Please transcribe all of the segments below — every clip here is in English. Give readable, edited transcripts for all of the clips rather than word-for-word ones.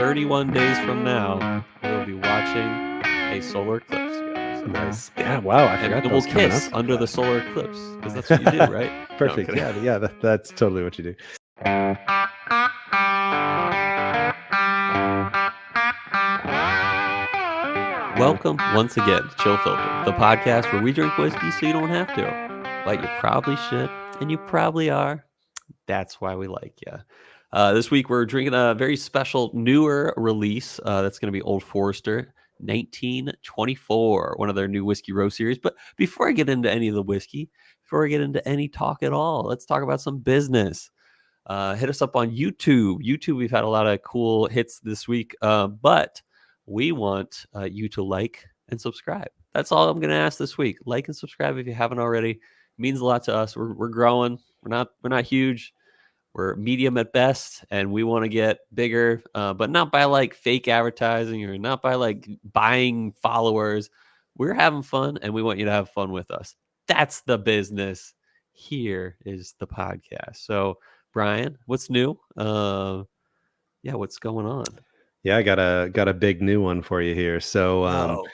31 days from now, we'll be watching a solar eclipse together. So. Nice. Yeah. Wow. I forgot And that we'll was coming kiss up under the solar eclipse because that's what you do, right? Perfect. No, Yeah. That's totally what you do. Welcome once again to Chill Filter, the podcast where we drink whiskey so you don't have to, but you probably should, and you probably are. That's why we like you. This week we're drinking a very special newer release. That's going to be Old Forester 1924, one of their new whiskey row series. But before I get into any of the whiskey, before I get into any talk at all, let's talk about some business. Hit us up on YouTube. We've had a lot of cool hits this week, but we want you to like and subscribe. That's all I'm going to ask this week. Like and subscribe if you haven't already. It means a lot to us. We're growing. We're not huge. We're medium at best, and we want to get bigger, but not by like fake advertising or not by like buying followers. We're having fun, and we want you to have fun with us. That's the business. Here is the podcast. So, Bryan, what's new? What's going on? Yeah, I got a big new one for you here. So, Oh.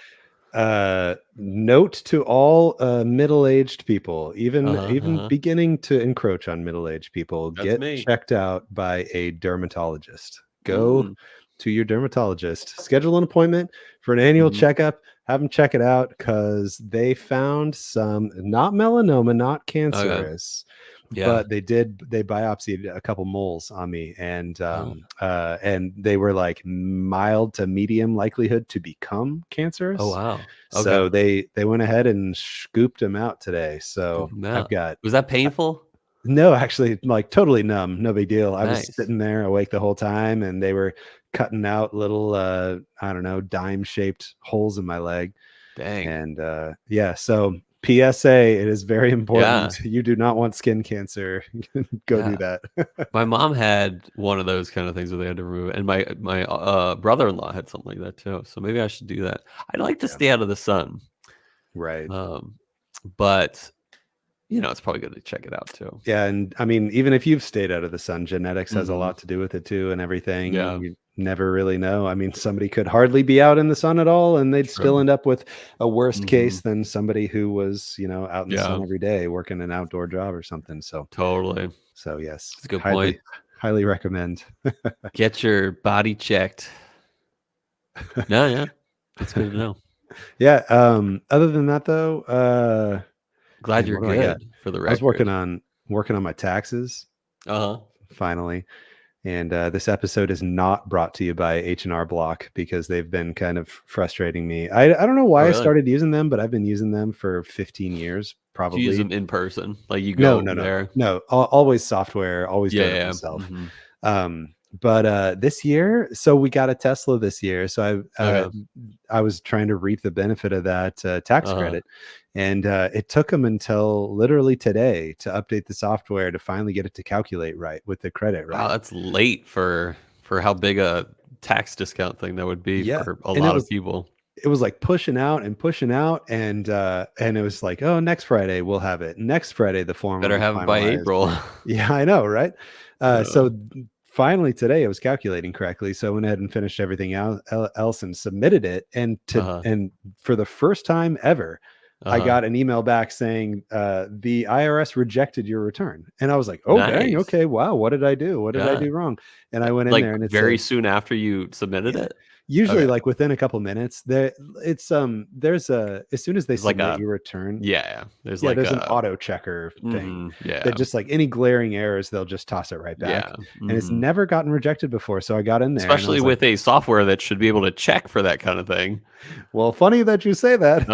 Note to all middle-aged people, even beginning to encroach on middle-aged people, That's get me. checked out by a dermatologist. Go to your dermatologist, schedule an appointment for an annual checkup, have them check it out because they found some, not melanoma, not cancerous. Yeah. But they biopsied a couple moles on me, and they were like mild to medium likelihood to become cancerous. Oh wow. Okay. So they went ahead and scooped them out today. So I've got. Was that painful? No, actually, like totally numb. No big deal. I was Nice. sitting there awake the whole time, and they were cutting out little I don't know, dime shaped holes in my leg. Dang. And so PSA, it is very important. You do not want skin cancer. Go do that. My mom had one of those kind of things where they had to remove it, and my brother-in-law had something like that too. So maybe I should do that. I'd like to stay out of the sun, right? But it's probably good to check it out too. Yeah, and I mean, even if you've stayed out of the sun, genetics has a lot to do with it too, and everything. Yeah. You never really know. I mean, somebody could hardly be out in the sun at all, and they'd still end up with a worse case than somebody who was, out in the sun every day working an outdoor job or something. So totally. So yes, that's a good point. Highly recommend. Get your body checked. Yeah, that's good to know. Yeah. Other than that, though, glad you're good. For the record, I was working on my taxes. Finally. And this episode is not brought to you by H&R Block because they've been kind of frustrating me. I don't know why I started using them, but I've been using them for 15 years, probably. Do you use them in person? Like you go there? No, always software, always doing it myself. But this year, so we got a Tesla this year. So I was trying to reap the benefit of that tax credit. And it took them until literally today to update the software to finally get it to calculate right with the credit. Right. Wow, that's late for how big a tax discount thing that would be for a lot of people. It was like pushing out, and it was like, oh, next Friday we'll have it. Next Friday the form better have it by April. Yeah, I know, right? So finally today it was calculating correctly. So I went ahead and finished everything else and submitted it. And and for the first time ever, I got an email back saying the IRS rejected your return. And I was like, oh, dang, okay, wow, what did I do? What did I do wrong? And I went in there, and it's very soon after you submitted it. Usually like within a couple minutes. There's as soon as they submit your return. There's an auto checker thing. That just like any glaring errors, they'll just toss it right back. And it's never gotten rejected before. So I got in there. Especially with a software that should be able to check for that kind of thing. Well, funny that you say that.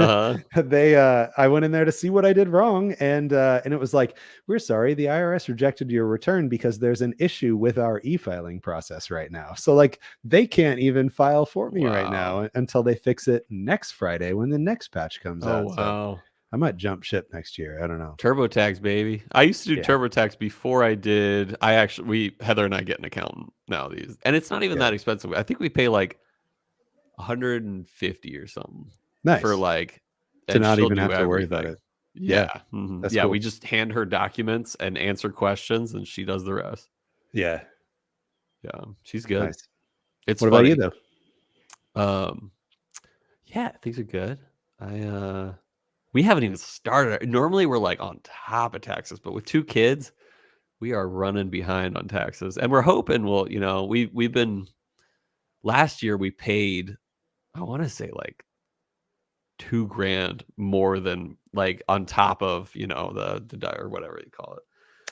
I went in there to see what I did wrong, and it was like, we're sorry, the IRS rejected your return because there's an issue with our e-filing process right now. So like they can't even file for me right now until they fix it next Friday when the next patch comes out. Wow. So I might jump ship next year. I don't know. TurboTax, baby. I used to do TurboTax before I did. Heather and I get an accountant now. And it's not even that expensive. I think we pay like $150 or something. Nice. For like to not even have to worry about it. Yeah. Cool. We just hand her documents and answer questions, and she does the rest. Yeah. She's good. Nice. It's What funny. about you though? Yeah, things are good. We haven't even started. Normally we're like on top of taxes, but with 2 kids, we are running behind on taxes. And we're hoping we've been last year we paid, I want to say like $2,000 more than like on top of, the or whatever you call it.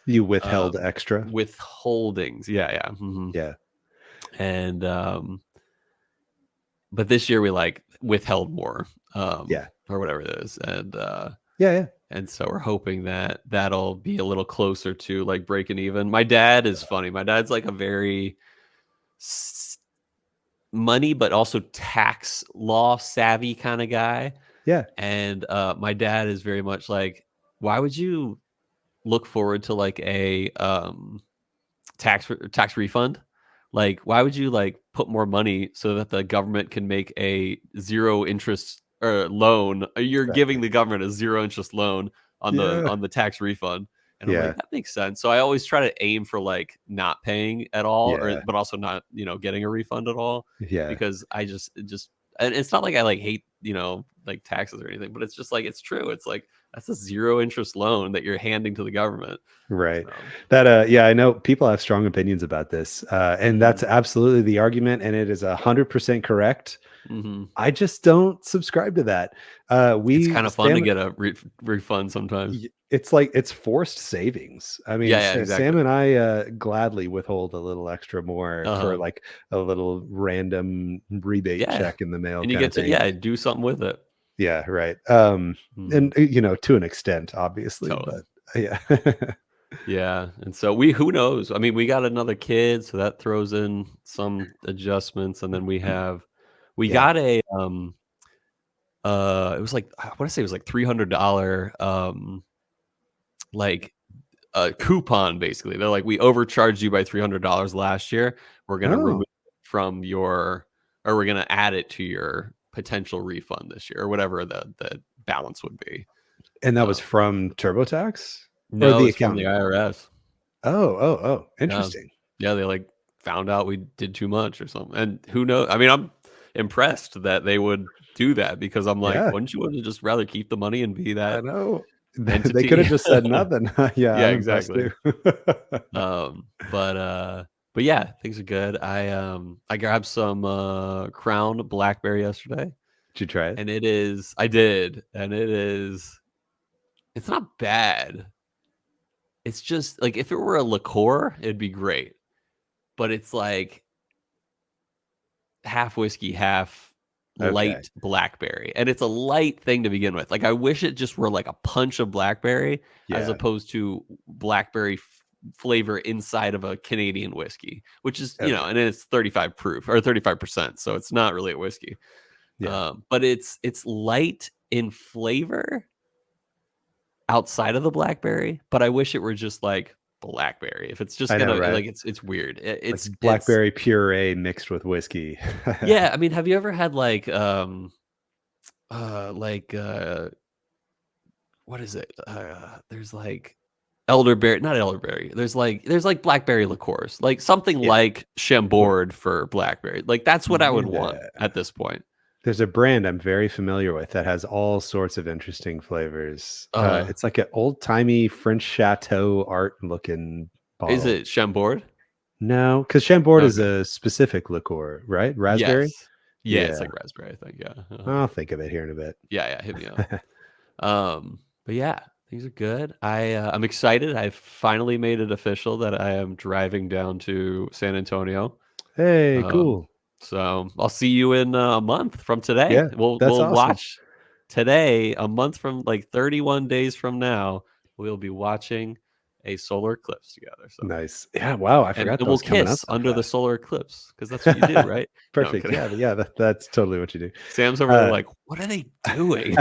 You withheld extra Withholdings. Yeah. Mm-hmm. Yeah. And but this year we like withheld more. Yeah. Or whatever it is. And Yeah. and so we're hoping that that'll be a little closer to like breaking even. My dad is funny. My dad's like a very money, but also tax law savvy kind of guy. Yeah. And my dad is very much like, why would you look forward to like a tax refund? Like, why would you like put more money so that the government can make a zero interest loan? You're giving the government a zero interest loan on the tax refund. And I'm like, that makes sense. So I always try to aim for like not paying at all, but also not, getting a refund at all. Yeah. Because I just, and it's not like I like hate, like taxes or anything, but it's just like, it's true. It's like, that's a zero interest loan that you're handing to the government. Right. That, yeah, I know people have strong opinions about this. And that's absolutely the argument. And it is 100% correct. Mm-hmm. I just don't subscribe to that. It's kind of fun to get a refund sometimes. It's like it's forced savings. I mean, exactly. Sam and I gladly withhold a little extra more for like a little random rebate check in the mail. And you get to do something with it. Yeah, right. And to an extent, obviously, totally. But yeah. Yeah. And so who knows? I mean, we got another kid, so that throws in some adjustments. And then we got a it was like, I want to say it was like $300 like a coupon. Basically, they're like, we overcharged you by $300 last year. We're gonna remove it from we're gonna add it to your potential refund this year, or whatever the balance would be. And that was from TurboTax? No, it's from the IRS. Oh, interesting. Yeah, they like found out we did too much or something. And who knows? I mean, I'm impressed that they would do that, because I'm like, wouldn't you want to just rather keep the money and be that? I know. Entity? They could have just said nothing. Yeah, exactly. But yeah, things are good. I grabbed some Crown Blackberry yesterday. Did you try it? And I did, and it's not bad. It's just like, if it were a liqueur, it'd be great. But it's like half whiskey, half light blackberry. And it's a light thing to begin with. Like, I wish it just were like a punch of blackberry as opposed to blackberry flavor inside of a Canadian whiskey, which is, and then it's 35 proof or 35%. So it's not really a whiskey. Yeah. But it's light in flavor outside of the blackberry, but I wish it were just like blackberry. If it's just like, it's weird. It's like blackberry puree mixed with whiskey. Yeah, I mean, have you ever had like what is it? There's like elderberry, not elderberry. There's like blackberry liqueurs, like something like Chambord for blackberry. Like, that's what I would want at this point. There's a brand I'm very familiar with that has all sorts of interesting flavors. It's like an old-timey French chateau art looking bottle. Is it Chambord? No, because Chambord is a specific liqueur, right? Raspberry? Yes. Yeah, it's like raspberry, I think. Yeah. I'll think of it here in a bit. Yeah, hit me up. But yeah, things are good. I'm excited. I finally made it official that I am driving down to San Antonio. Hey, cool. So I'll see you in a month from today. Yeah, we'll awesome. Watch today, a month from, like 31 days from now, we'll be watching a solar eclipse together. So nice. Yeah. Wow. I forgot. And we'll kiss under the solar eclipse, because that's what you do, right? Perfect. No, yeah. That's totally what you do. Sam's over there like, what are they doing?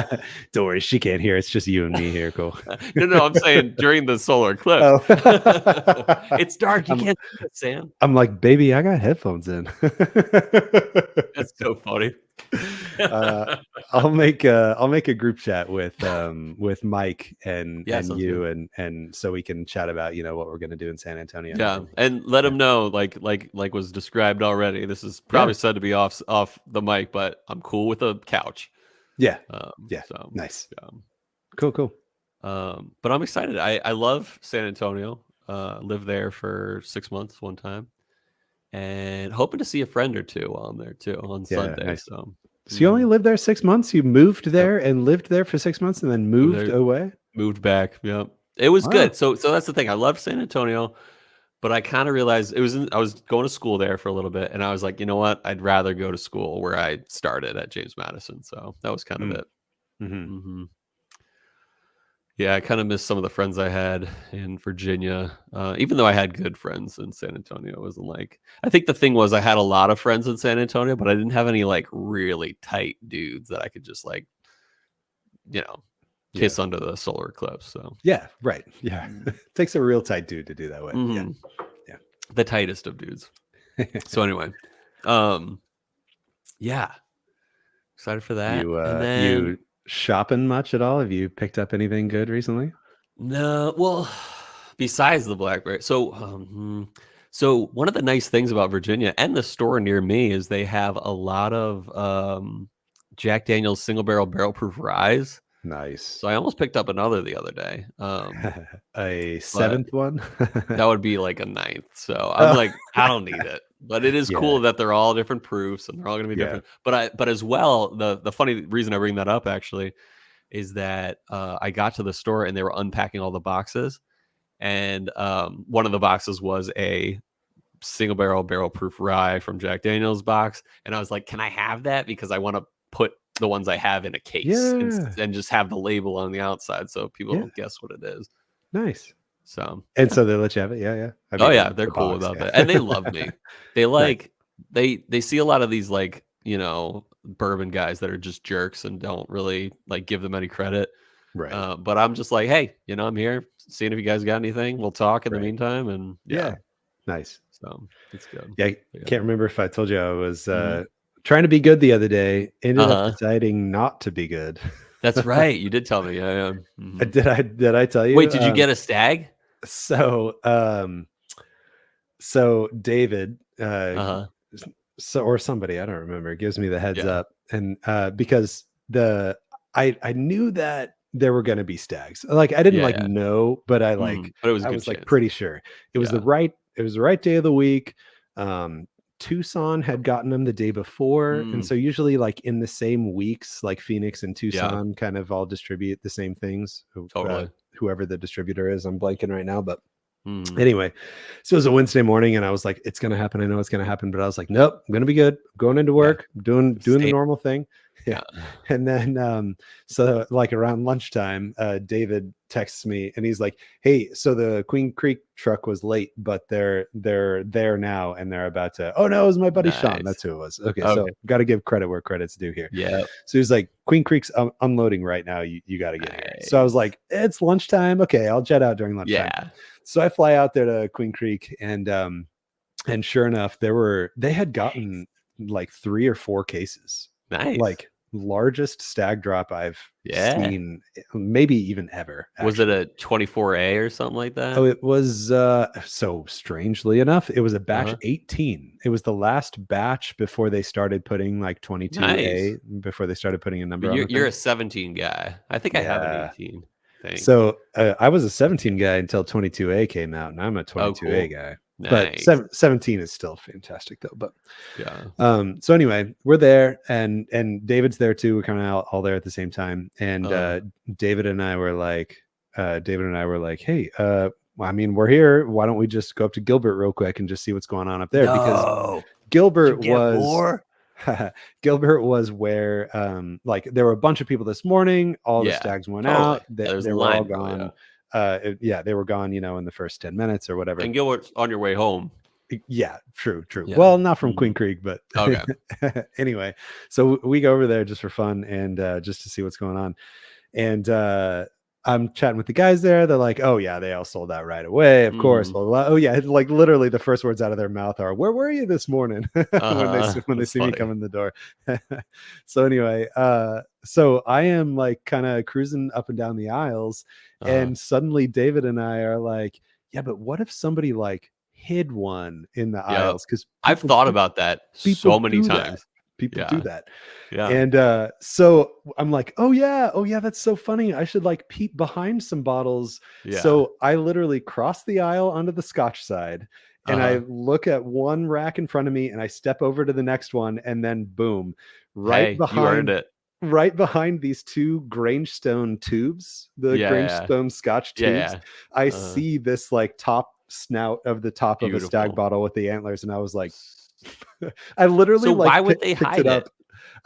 Don't worry, she can't hear. It's just you and me here. Cool. No, I'm saying during the solar eclipse. Oh. It's dark. You can't see it, Sam. I'm like, baby, I got headphones in. That's so funny. I'll make a group chat with Mike and you good. and so we can chat about what we're gonna do in San Antonio. Yeah, and let him know, like was described already. This is probably said to be off the mic, but I'm cool with a couch. Yeah, So nice. Cool. But I'm excited. I love San Antonio. Lived there for 6 months one time, and hoping to see a friend or two while I'm there too on Sunday. Nice. So you only lived there 6 months? You moved there and lived there for 6 months and then moved away? Moved back. Yep. It was good. So that's the thing. I love San Antonio, but I kind of realized I was going to school there for a little bit, and I was like, you know what? I'd rather go to school where I started at James Madison. So that was kind of it. Mm-hmm. Yeah, I kind of miss some of the friends I had in Virginia, even though I had good friends in San Antonio. It wasn't like, I think the thing was I had a lot of friends in San Antonio, but I didn't have any like really tight dudes that I could just like, kiss under the solar eclipse. So yeah, right. Yeah, it takes a real tight dude to do that with. Yeah, the tightest of dudes. So anyway, yeah, excited for that. And then you shopping much at all? Have you picked up anything good recently? No, well, besides the blackberry. So so one of the nice things about Virginia and the store near me is they have a lot of Jack Daniel's single barrel proof ryes. Nice. So I almost picked up another the other day. A seventh one? That would be like a ninth. So I'm like, I don't need it. But it is cool that they're all different proofs and they're all going to be different. But as well, the funny reason I bring that up actually is that I got to the store and they were unpacking all the boxes, and one of the boxes was a single barrel proof rye from Jack Daniel's box, and I was like, can I have that, because I want to put the ones I have in a case and just have the label on the outside so people don't guess what it is. Nice. So so they let you have it. I mean, they're cool about that, and they love me. They like they see a lot of these like bourbon guys that are just jerks and don't really like give them any credit, right? But I'm just like, hey, I'm here seeing if you guys got anything. We'll talk in the meantime, and nice. So it's good. I can't remember if I told you I was trying to be good the other day, ended up deciding not to be good. That's right, you did tell me. Did I tell you? Wait, did you get a stag? So David or somebody, I don't remember, gives me the heads up, and because I knew that there were going to be stags. Like I didn't know, but I was like pretty sure it was the right day of the week. Tucson had gotten them the day before, and so usually like in the same weeks, like Phoenix and Tucson kind of all distribute the same things. Totally. Whoever the distributor is, I'm blanking right now, but anyway, so it was a Wednesday morning, and I was like, it's gonna happen. I know it's gonna happen, but I was like, nope, I'm gonna be good. I'm going into work, doing the normal thing. And then so like around lunchtime, David texts me and he's like, hey, so the Queen Creek truck was late, but they're there now, and they're about to, oh no, it was my buddy Sean. That's who it was. Okay. So got to give credit where credit's due here. So he's like, Queen Creek's unloading right now, you got to get here. So I was like, it's lunchtime, okay, I'll jet out during lunchtime. So I fly out there to Queen Creek, and sure enough, they had gotten like 3 or 4 cases. Nice. Like largest stag drop I've seen, maybe even ever. Actually. Was it a 24A or something like that? Oh, it was so strangely enough, it was a batch 18. It was the last batch before they started putting like 22A, before they started putting a number on you're a 17 guy. I think I have an 18 thing. So I was a 17 guy until 22A came out, and I'm a 22A guy. Nice. But 17 is still fantastic though. But so anyway, we're there, and David's there too. We're kind of all there at the same time. And David and I were like, hey, I mean, we're here. Why don't we just go up to Gilbert real quick and just see what's going on up there? Because Gilbert was where like there were a bunch of people this morning. All the stags went out. They were all gone. They were gone, in the first 10 minutes or whatever. And Gilbert's on your way home. Yeah, true. Yeah. Well, not from Queen Creek, but anyway, so we go over there just for fun and just to see what's going on. And I'm chatting with the guys there. They're like, "Oh yeah, they all sold out right away. Of course." Blah, blah, blah. Oh yeah, like literally the first words out of their mouth are, "Where were you this morning?" when they That's see me funny. come in the door. So anyway, so I am like kind of cruising up and down the aisles, and suddenly David and I are like, "Yeah, but what if somebody like hid one in the Yep. aisles?" Because I've thought about that people so many do that. times. People do Yeah. that. Yeah. And so I'm like, oh yeah, that's so funny. I should like peek behind some bottles. Yeah. So I literally cross the aisle onto the Scotch side, and I look at one rack in front of me, and I step over to the next one, and then boom, right Hey, you earned behind it. right behind these two Grangestone tubes, the Yeah. Grangestone Scotch tubes, Yeah. I Uh, see this like top snout of the top of a stag Beautiful. bottle with the antlers, and I was like, I literally So like why would they picked it hide up. it?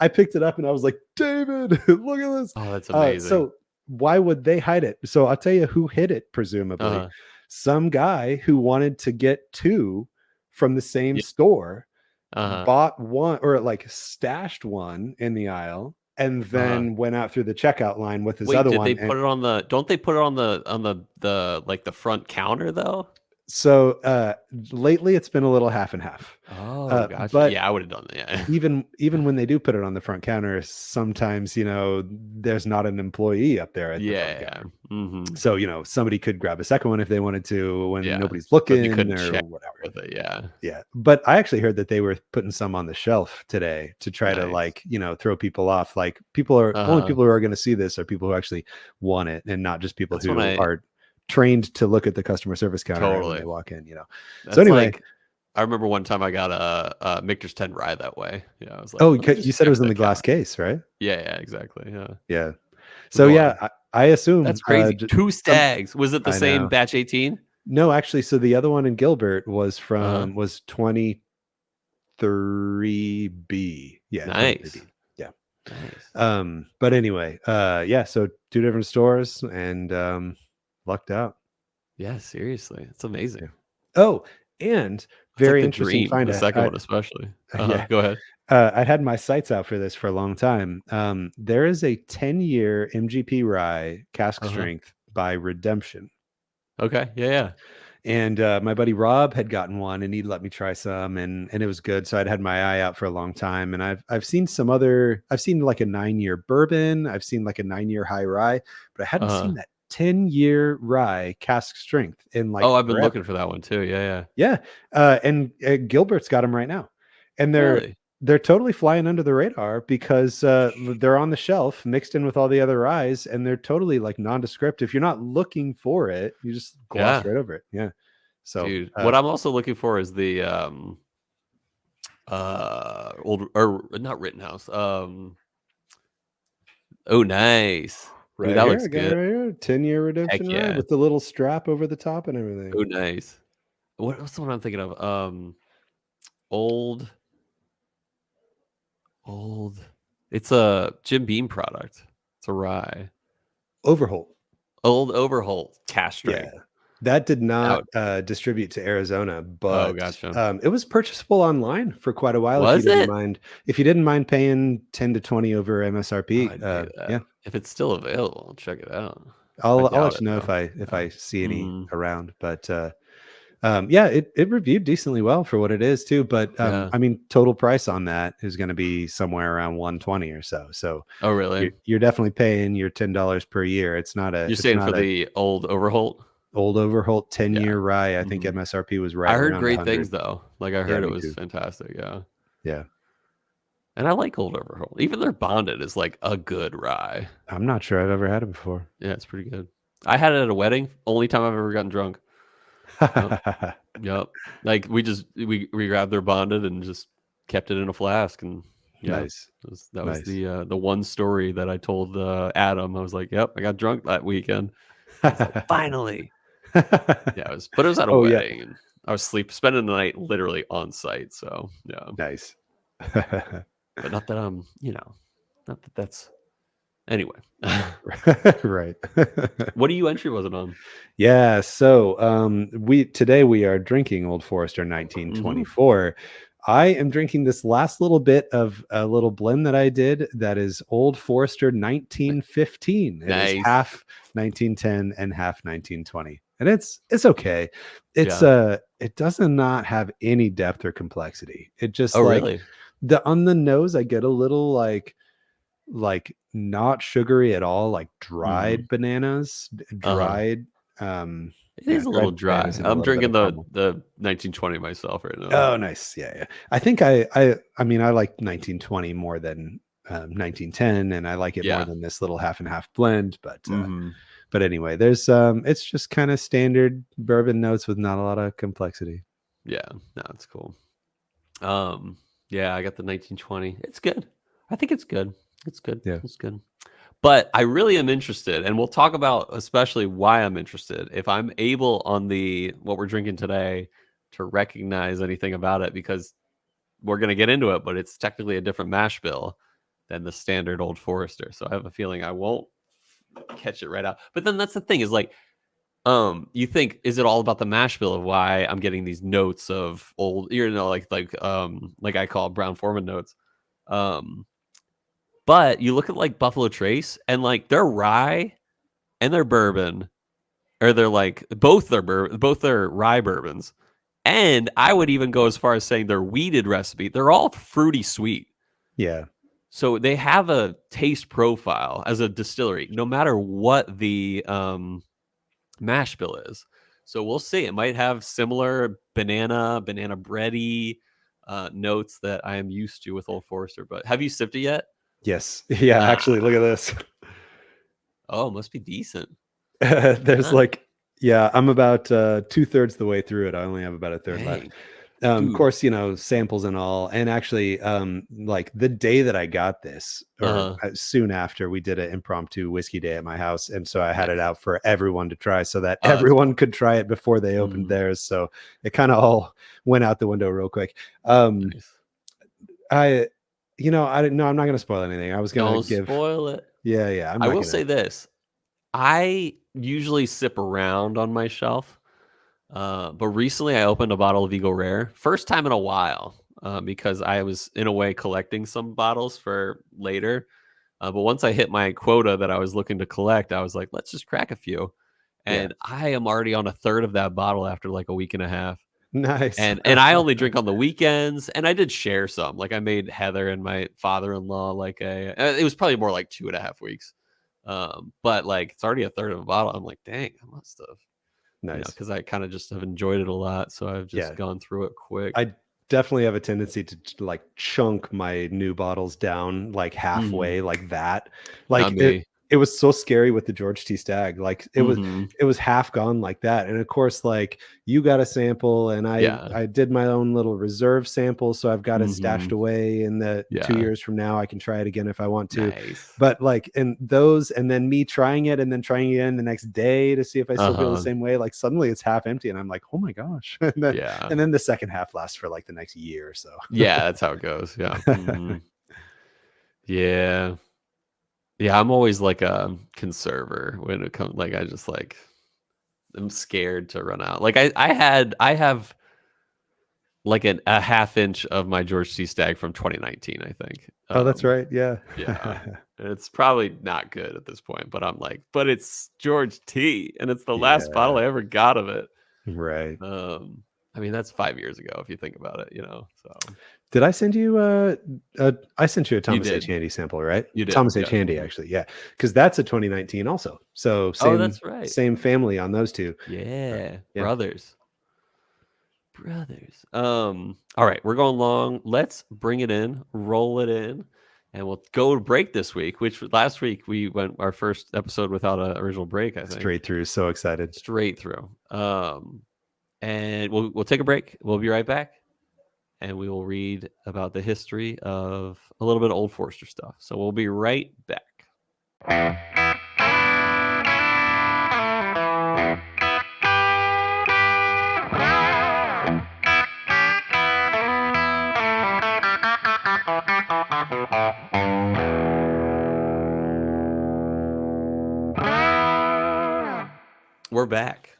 I picked it up and I was like, David, look at this. Oh, that's amazing. So why would they hide it? So I'll tell you who hid it, presumably. Uh-huh. Some guy who wanted to get two from the same Yeah. store, Uh-huh. bought one or like stashed one in the aisle, and Uh-huh. then went out through the checkout line with his Wait, other did they one. And put it on the don't they put it on the like the front counter though? so lately it's been a little half and half. Oh, gotcha. But Yeah, I would have done that. Yeah. even when they do put it on the front counter, sometimes there's not an employee up there at the front Yeah. counter. Mhm. So somebody could grab a second one if they wanted to when Yeah. nobody's But you looking couldn't or check whatever. with it. Yeah. Yeah, but I actually heard that they were putting some on the shelf today to try to Nice. like throw people off. Like only Uh-huh. people who are going to see this are people who actually want it, and not just people That's when who I are trained to look at the customer service counter right when totally. they walk in. So That's anyway, like I remember one time I got a Michter's 10 rye that way. Yeah, I was like, oh, let me you just said it check was in the the glass count. case, right? Yeah, yeah, exactly. Yeah. Yeah. So yeah, Bizarre. I assume That's crazy. Two stags. Was it the I same know. batch 18? No, actually, so the other one in Gilbert was Uh-huh. 23B. Yeah, 23B. Nice. Yeah. Nice. But anyway, yeah, so two different stores, and lucked out. Yeah, seriously. It's amazing. Yeah. Oh, and That's like very the interesting dream, find. the second one especially. Yeah. Go ahead. I had my sights out for this for a long time. There is a 10-year MGP rye cask Uh-huh. strength by Redemption. Okay. Yeah, yeah. And my buddy Rob had gotten one, and he'd let me try some, and it was good. So I'd had my eye out for a long time, and I've seen I've seen like a 9-year bourbon, I've seen like a 9-year high rye, but I hadn't Uh-huh. seen that 10-year rye cask strength in like Oh, I've been looking forever. for that one too. Yeah, yeah. Yeah, and Gilbert's got them right now, and Really? they're totally flying under the radar because they're on the shelf mixed in with all the other ryes, and they're totally like nondescript. If you're not looking for it, you just gloss Yeah. right over it. Yeah. So Dude, what I'm also looking for is the old or not Rittenhouse. Oh, nice. Ooh, right that here, looks I got it good. right here. 10-year Heck redemption rye yeah. with the little strap over the top and everything. Oh, nice. What's the one I'm thinking of? Old, old. It's a Jim Beam product. It's a rye. Overholt. Old Overholt cast Yeah. strength. That did not Out. distribute to Arizona, Oh, but gotcha. it was purchasable online for quite a while Was it? if you didn't mind paying 10 to 20 over Oh, MSRP. I'd pay that. Yeah. If it's still available, I'll check it out. I I'll doubt let it you know though. if Yeah. I see any Mhm. around, but yeah, it reviewed decently well for what it is too. But Yeah. I mean, total price on that is going to be somewhere around 120 or so. So Oh, really? you're definitely paying your $10 per year. It's not You're saying for a the old Overholt? old Overholt Yeah. 10-year rye. I think Mhm. MSRP was I right heard around great things 100. though. Like I Yeah, heard it me was too. fantastic. Yeah. Yeah, And I like Old Overholt. Even their bonded is like a good rye. I'm not sure I've ever had it before. Yeah, it's pretty good. I had it at a wedding. Only time I've ever gotten drunk. Yep. Yep. Like we grabbed their bonded and just kept it in a flask, and yeah, Nice, that was nice. the one story that I told Adam. I was like, "Yep, I got drunk that weekend." He's like, "Finally." Yeah, but it was at a Oh yeah, wedding, and I was spending the night literally on site. So yeah, nice. but not that not that that's anyway. Right. What entry was it on? Yeah, so we are drinking Old Forester Hmm. 1924. I am drinking this last little bit of a little blend that I did that is Old Forester 1915. It is Nice. half 1910 and half 1920. And it's okay. It's it does not have any depth or complexity. It just really? on the nose, I get a little like not sugary at all, like dried bananas, dried It is a little dried dry. bananas and a I'm little bit drinking of caramel. the 1920 myself right now. Oh, nice. Yeah. I think I mean, I like 1920 more than 1910, and I like it more than this little half and half blend. But anyway, there's it's just kind of standard bourbon notes with not a lot of complexity. Yeah, no, it's cool. Yeah, I got the 1920. It's good. I think it's good. It's good. Yeah. It's good. But I really am interested, and we'll talk about especially why I'm interested. If I'm able on what we're drinking today to recognize anything about it, because we're going to get into it, but it's technically a different mash bill than the standard Old Forester. So I have a feeling I won't catch it right out. But then that's the thing is like, you think, is it all about the mash bill of why I'm getting these notes of old, like I call it Brown-Forman notes. But you look at like Buffalo Trace and like their rye and their bourbon, or they're like both their rye bourbons. And I would even go as far as saying their weeded recipe, they're all fruity sweet. Yeah. So they have a taste profile as a distillery, no matter what the mash bill is. So we'll see. It might have similar banana bready notes that I am used to with Old Forester. But have you sipped it yet? Yes. Yeah. Actually, look at this. Oh, it must be decent. There's I'm about 2/3 the way through it. I only have about a third left. Of course, samples and all. And actually, like the day that I got this, or soon after, we did an impromptu whiskey day at my house. And so I had it out for everyone to try so that everyone could try it before they opened theirs. So it kind of all went out the window real quick. Nice. I'm not going to spoil anything. I was going to spoil it. Yeah. I will say this. I usually sip around on my shelf. But recently I opened a bottle of Eagle Rare. First time in a while, because I was in a way collecting some bottles for later. But once I hit my quota that I was looking to collect, I was like, let's just crack a few. And I am already on a third of that bottle after like a week and a half. Nice. And I only drink on the weekends, and I did share some. Like I made Heather and my father-in-law it was probably more like 2.5 weeks. But like it's already a third of a bottle. I'm like, dang, I must have. Nice. Because I kind of just have enjoyed it a lot. So I've just gone through it quick. I definitely have a tendency to like chunk my new bottles down like halfway like that. Like it was so scary with the George T. Stagg. Like it was half gone like that. And of course, like you got a sample and I did my own little reserve sample. So I've got it stashed away, and 2 years from now I can try it again if I want to. Nice. But like in those, and then me trying it and then trying it again the next day to see if I still feel the same way, like suddenly it's half empty and I'm like, oh my gosh. And then the second half lasts for like the next year or so. Yeah, that's how it goes. Yeah. Yeah, I'm always like a conserver when it comes. Like I just like, I'm scared to run out. Like I have like a half inch of my George T. Stagg from 2019, I think. Oh, that's right. Yeah. Yeah. It's probably not good at this point, but I'm like, but it's George T. and it's the last bottle I ever got of it. Right. I mean, that's 5 years ago if you think about it, so. Did I send you I sent you a Thomas H. Handy sample, right? You did. Thomas H. Handy, actually. Yeah. Because that's a 2019 also. So same, that's right. Same family on those two. Yeah. Brothers. All right, we're going long. Let's bring it in, roll it in, and we'll go to break this week, which last week we went our first episode without an original break, I think. Straight through. So excited. Straight through. And we'll take a break. We'll be right back. And we will read about the history of a little bit of Old Forester stuff. So we'll be right back. We're back.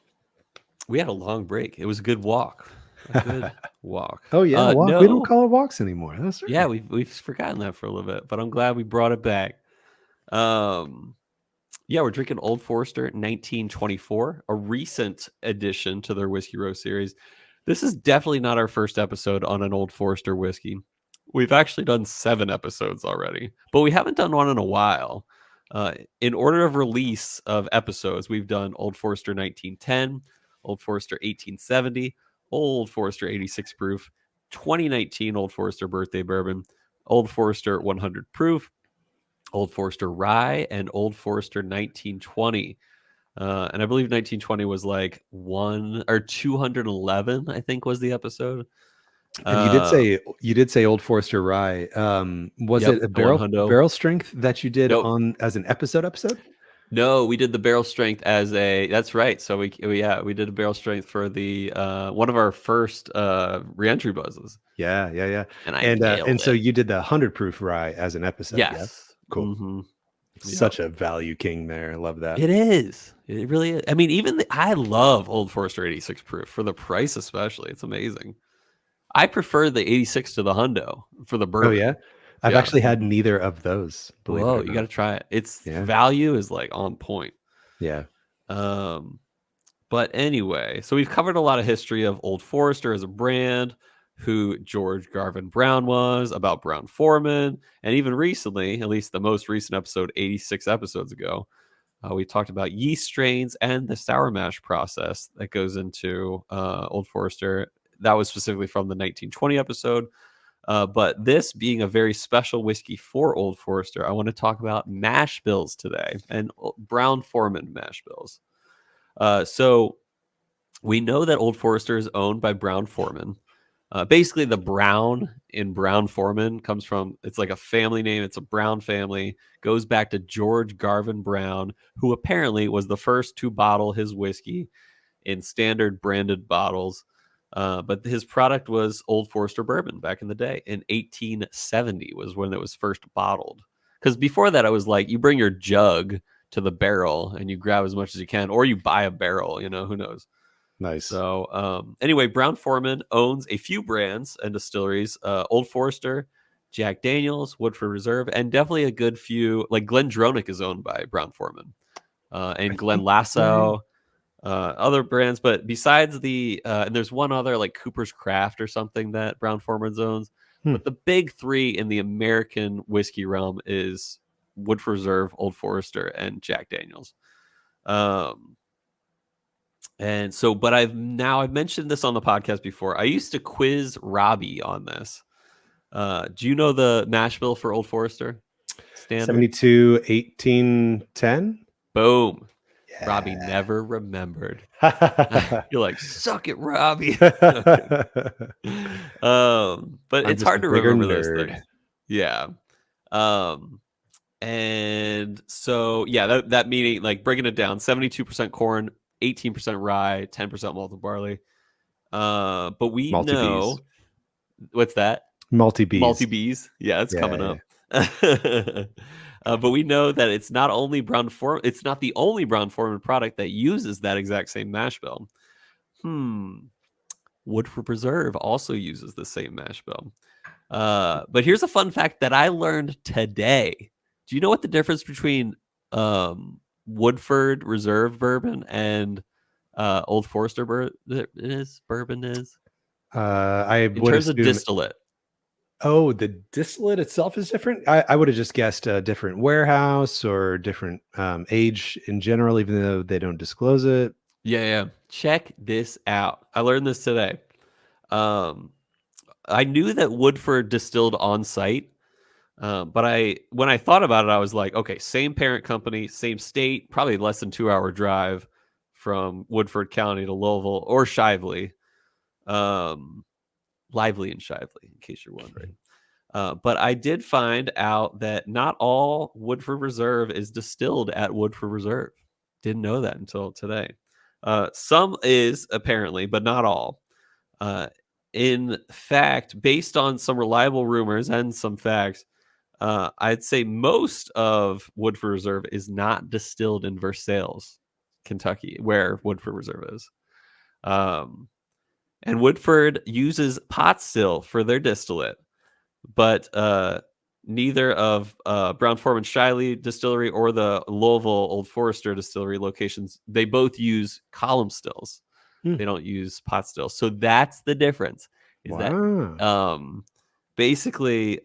We had a long break. It was a good walk. A good Walk. Oh yeah, walk. We don't No. call it walks anymore. That's right. Yeah, we've forgotten that for a little bit, but I'm glad we brought it back. Yeah, we're drinking Old Forester 1924, a recent addition to their Whiskey Row series. This is definitely not our first episode on an Old Forester whiskey. We've actually done 7 episodes already, but we haven't done one in a while. In order of release of episodes, we've done Old Forester 1910, Old Forester 1870, Old Forester 86 proof, 2019 Old Forester Birthday Bourbon, Old Forester 100 proof, Old Forester Rye, and Old Forester 1920. And I believe 1920 was like 211, I think was the episode. And you did say Old Forester Rye. Was Yep, it a the one hundo. barrel strength that you did Nope. on as an episode? No, we did the barrel strength as a. That's right. So we did a barrel strength for the one of our first reentry buzzes. Yeah. And I And nailed so it. you did the 100 proof rye as an episode. Yeah. Yes. Cool. Mm-hmm. Such a value king there. I love that. It is. It really is. I mean, I love Old Forester 86 proof for the price, especially. It's amazing. I prefer the 86 to the hundo for the bourbon. Oh yeah, I've actually had neither of those. Believe it Whoa, or you not. got to try it. Its value is like on point. Yeah. But anyway, so we've covered a lot of history of Old Forester as a brand, who George Garvin Brown was, about Brown-Forman, and even recently, at least the most recent episode, 86 episodes ago, we talked about yeast strains and the sour mash process that goes into Old Forester. That was specifically from the 1920 episode. But this being a very special whiskey for Old Forester, I want to talk about mash bills today and Brown-Forman mash bills. So we know that Old Forester is owned by Brown-Forman. Basically, the Brown in Brown-Forman comes from, it's like a family name. It's a Brown family. Goes back to George Garvin Brown, who apparently was the first to bottle his whiskey in standard branded bottles. But his product was Old Forester bourbon back in the day. In 1870 was when it was first bottled. Because before that, I was like, you bring your jug to the barrel and you grab as much as you can, or you buy a barrel, who knows. Nice. So anyway, Brown-Forman owns a few brands and distilleries, Old Forester, Jack Daniels, Woodford Reserve, and definitely a good few, like Glendronach is owned by Brown-Forman, and Glen Lasso, other brands. But besides and there's one other like Cooper's Craft or something that Brown-Forman owns. But the big 3 in the American whiskey realm is Woodford Reserve, Old Forester, and Jack Daniels. And so, but I've mentioned this on the podcast before. I used to quiz Robbie on this. Do you know the mash bill for Old Forester? Standard 72, 18, 10. Boom. Yeah. Robbie never remembered. You're like, suck it, Robbie. But it's hard to remember those things. Yeah. And so, yeah, that meaning, like, breaking it down, 72% corn, 18% rye, 10% malted barley. But we know what's that? Multi-bees. Yeah, it's coming up. But we know that it's not only Brown-Forman. It's not the only Brown-Forman product that uses that exact same mash bill. Woodford Reserve also uses the same mash bill. But here's a fun fact that I learned today. Do you know what the difference between Woodford Reserve bourbon and Old Forester bourbon is? In terms of distillate. Oh, the distillate itself is different? I would have just guessed a different warehouse or different age in general, even though they don't disclose it. Yeah. Check this out. I learned this today. I knew that Woodford distilled on site. But when I thought about it, I was like, okay, same parent company, same state, probably less than 2-hour drive from Woodford County to Louisville or Shively. Lively and Shively, in case you're wondering. But I did find out that not all Woodford Reserve is distilled at Woodford Reserve. Didn't know that until today. Some is apparently, but not all. In fact, based on some reliable rumors and some facts, I'd say most of Woodford Reserve is not distilled in Versailles, Kentucky, where Woodford Reserve is. And Woodford uses pot still for their distillate, but neither of Brown-Forman Shiley Distillery or the Louisville Old Forester Distillery locations, they both use column stills. They don't use pot stills. So that's the difference. Is that basically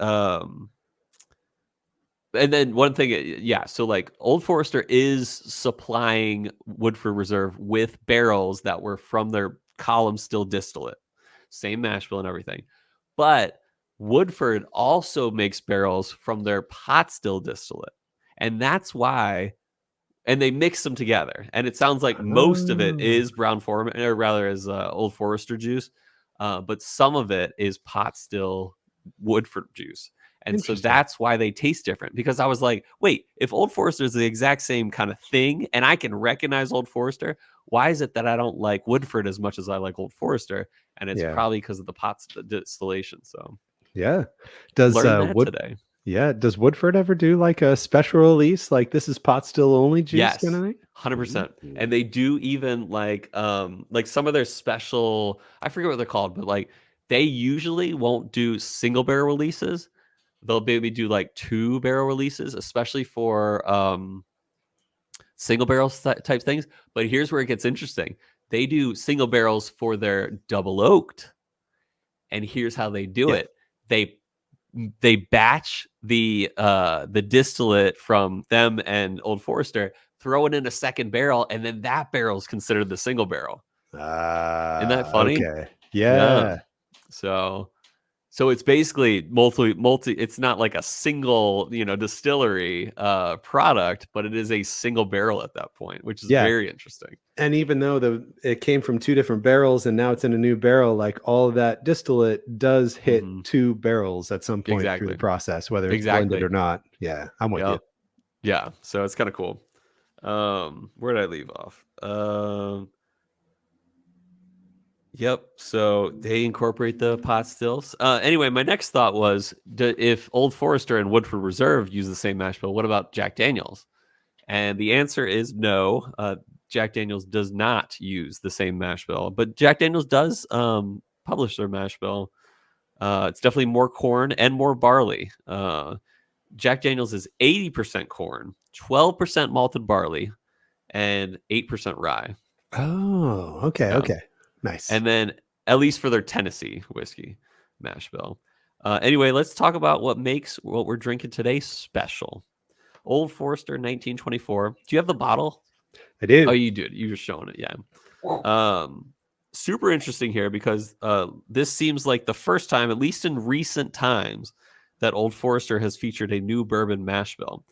and then one thing, yeah, so like Old Forester is supplying Woodford Reserve with barrels that were from their column still distillate, same mash bill and everything. But Woodford also makes barrels from their pot still distillate. And that's why, and they mix them together. And it sounds like most of it is Brown-Forman, or rather is Old Forester juice. But some of it is pot still Woodford juice. And so that's why they taste different, because I was like, wait, if Old Forester is the exact same kind of thing and I can recognize Old Forester, why is it that I don't like Woodford as much as I like Old Forester? And it's probably because of the pot distillation. So does learn that today. Does Woodford ever do like a special release, like this is pot still only juice? Yes, kind of thing? 100%. And they do even like some of their special, I forget what they're called, but like they usually won't do single barrel releases. They'll maybe do like 2 barrel releases, especially for single barrel type things. But here's where it gets interesting. They do single barrels for their double oaked. And here's how they do it. They batch the distillate from them and Old Forester, throw it in a second barrel, and then that barrel is considered the single barrel. Isn't that funny? Okay. Yeah. So it's basically multi. It's not like a single, distillery product, but it is a single barrel at that point, which is very interesting. And even though it came from 2 different barrels and now it's in a new barrel, like all of that distillate does hit 2 barrels at some point through the process, whether it's blended or not. Yeah, I'm with you. Yeah, so it's kind of cool. Where did I leave off? Yep. So they incorporate the pot stills. Anyway, my next thought was, if Old Forester and Woodford Reserve use the same mash bill, what about Jack Daniels? And the answer is no. Jack Daniels does not use the same mash bill, but Jack Daniels does publish their mash bill. It's definitely more corn and more barley. Jack Daniels is 80% corn, 12% malted barley, and 8% rye. Oh, okay. Okay. Nice. And then, at least for their Tennessee whiskey mash bill. Anyway, let's talk about what makes what we're drinking today special. Old Forester 1924. Do you have the bottle? I do. Oh, you did. You were showing it. Yeah. Super interesting here, because this seems like the first time, at least in recent times, that Old Forester has featured a new bourbon mash bill.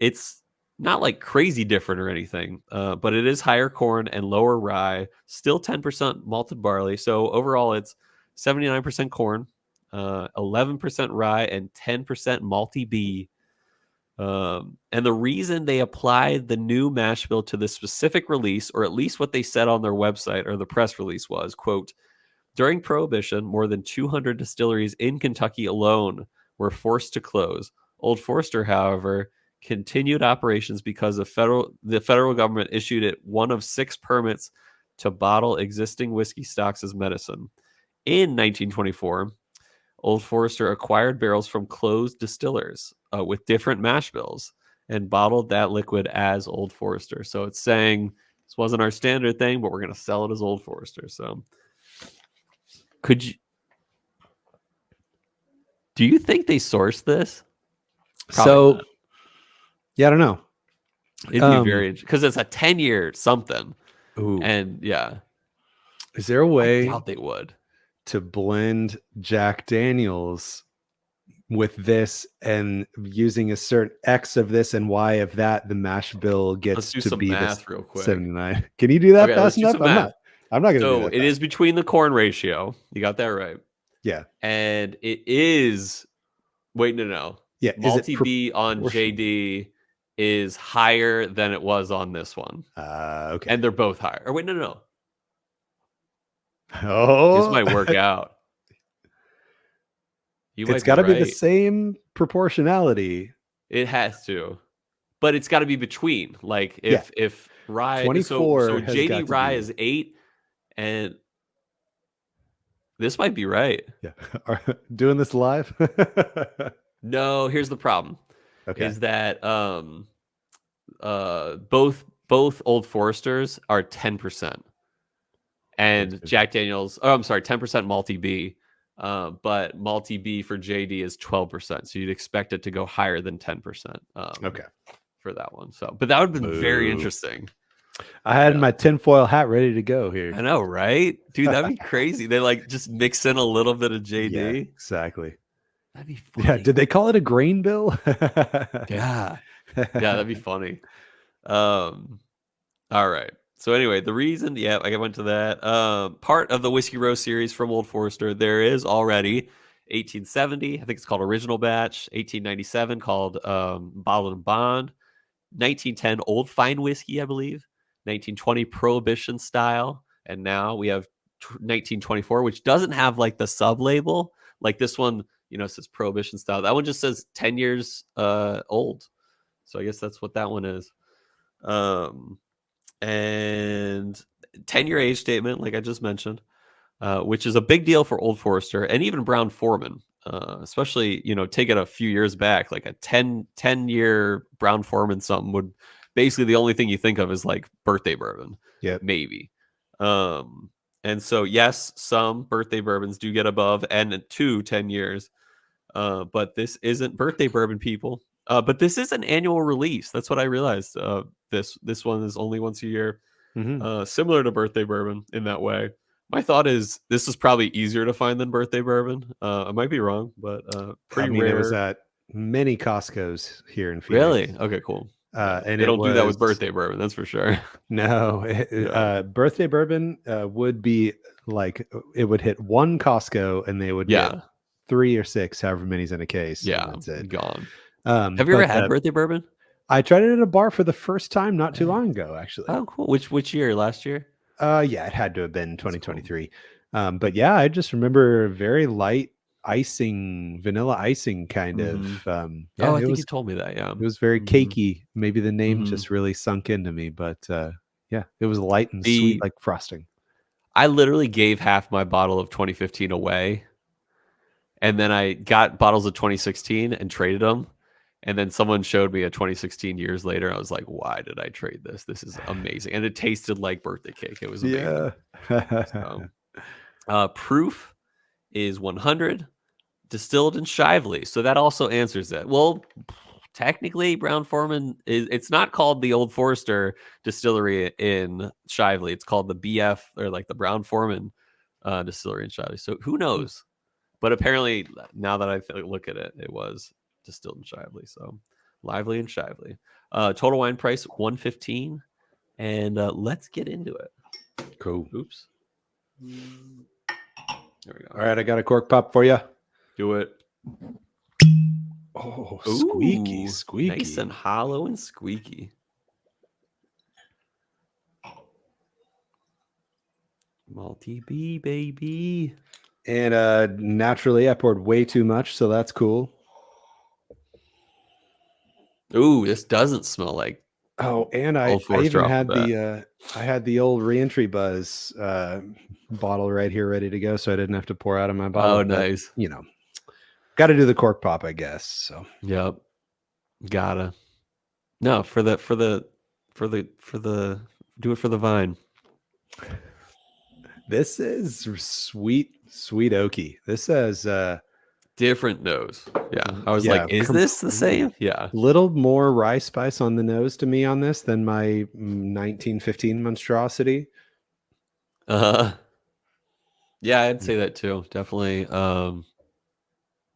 It's not like crazy different or anything, but it is higher corn and lower rye, still 10% malted barley. So overall, it's 79% corn, 11% rye, and 10% malty B. And the reason they applied the new mash bill to this specific release, or at least what they said on their website or the press release, was, quote, during Prohibition, more than 200 distilleries in Kentucky alone were forced to close. Old Forester, however, continued operations because the federal government issued it one of 6 permits to bottle existing whiskey stocks as medicine. In 1924, Old Forester acquired barrels from closed distillers with different mash bills and bottled that liquid as Old Forester. So it's saying this wasn't our standard thing, but we're going to sell it as Old Forester. So do you think they sourced this? Probably not. Yeah, I don't know. It'd be very, because it's a 10-year something. Ooh. And yeah. Is there a way I doubt they would to blend Jack Daniels with this, and using a certain X of this and Y of that, the mash bill gets to be this real quick. 79. Can you do that fast enough? I'm not going to do that. So it is between the corn ratio. You got that right. Yeah. And it is, wait, no. Yeah. Multi B on JD is higher than it was on this one. Okay. And they're both higher. Or wait, no. Oh, this might work out. It's got to be the same proportionality. It has to, but it's got to be between. Like if rye, 24, so JD rye is 8, and This might be right. Yeah. Doing this live? No, here's the problem. Okay. Is that both Old Foresters are 10%. And Jack Daniels, I'm sorry, 10% Malty B. But Malty B for JD is 12%. So you'd expect it to go higher than 10%. Okay. For that one. So, but that would have been very interesting. I had my tinfoil hat ready to go here. I know, right? Dude, that'd be crazy. They like just mix in a little bit of JD. Yeah, exactly. That'd be funny. Yeah, did they call it a grain bill? Yeah. Yeah, that'd be funny. All right. So anyway, the reason, I went to that. Part of the Whiskey Row series from Old Forester, there is already 1870, I think it's called Original Batch, 1897 called Bottled and Bond, 1910 Old Fine Whiskey, I believe, 1920 Prohibition Style, and now we have 1924, which doesn't have like the sub label. Like this one, says Prohibition Style. That one just says 10 years old. So I guess that's what that one is. And 10-year age statement, like I just mentioned, which is a big deal for Old Forester and even Brown-Forman, especially, take it a few years back, like a 10-year Brown-Forman something would basically the only thing you think of is like birthday bourbon. Yeah, maybe. And so, yes, some birthday bourbons do get above and 10 years. But this isn't birthday bourbon, people. But this is an annual release. That's what I realized. This one is only once a year, similar to birthday bourbon in that way. My thought is this is probably easier to find than birthday bourbon. I might be wrong, but pretty rare. It was at many Costco's here in Phoenix. Really? Okay, cool. And they don't do that with birthday bourbon, that's for sure. No, birthday bourbon would be like it would hit one Costco and they would get 3 or 6, however many's in a case. Yeah, that's it. Gone. Have you ever had birthday bourbon? I tried it at a bar for the first time not too long ago, actually. Oh, cool. Which year? Last year? Yeah, it had to have been 2023. Cool. But yeah, I just remember very light icing, vanilla icing kind of. I think you told me that. Yeah, it was very cakey. Maybe the name just really sunk into me, but yeah, it was light and sweet like frosting. I literally gave half my bottle of 2015 away, and then I got bottles of 2016 and traded them. And then someone showed me a 2016 years later. I was like, why did I trade this? This is amazing. And it tasted like birthday cake. It was amazing. So, proof is 100, distilled in Shively. So that also answers that. Well, technically, Brown-Forman, it's not called the Old Forester distillery in Shively. It's called the BF, or like the Brown-Forman distillery in Shively. So who knows? But apparently, now that I look at it, it was distilled in Shively. So lively and Shively. Total wine price $115, and let's get into it. Cool. Oops. There we go. All right, I got a cork pop for you. Do it. Oh, squeaky, squeaky. Nice and hollow and squeaky. Malty B, baby. And naturally, I poured way too much, so that's cool. Ooh, this doesn't smell like. Oh, and I even had I had the old Reentry Buzz bottle right here ready to go, so I didn't have to pour out of my bottle. Oh, nice. But, got to do the cork pop, I guess. So. Yep. Gotta. No, for the do it for the vine. This is sweet oaky. This has different nose. Yeah. I was like, is this the same? Yeah. Little more rye spice on the nose to me on this than my 1915 monstrosity. Yeah, I'd say that too. Definitely.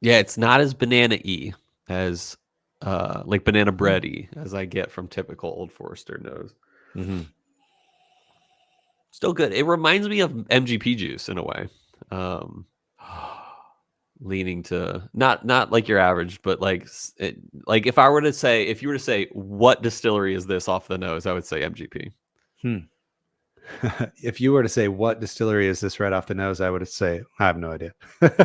Yeah, it's not as banana-y as like banana bread-y as I get from typical Old Forester nose. Still good. It reminds me of MGP juice in a way. Leaning to not like your average, but like if you were to say what distillery is this off the nose, I would say MGP. If you were to say what distillery is this right off the nose, I would say I have no idea.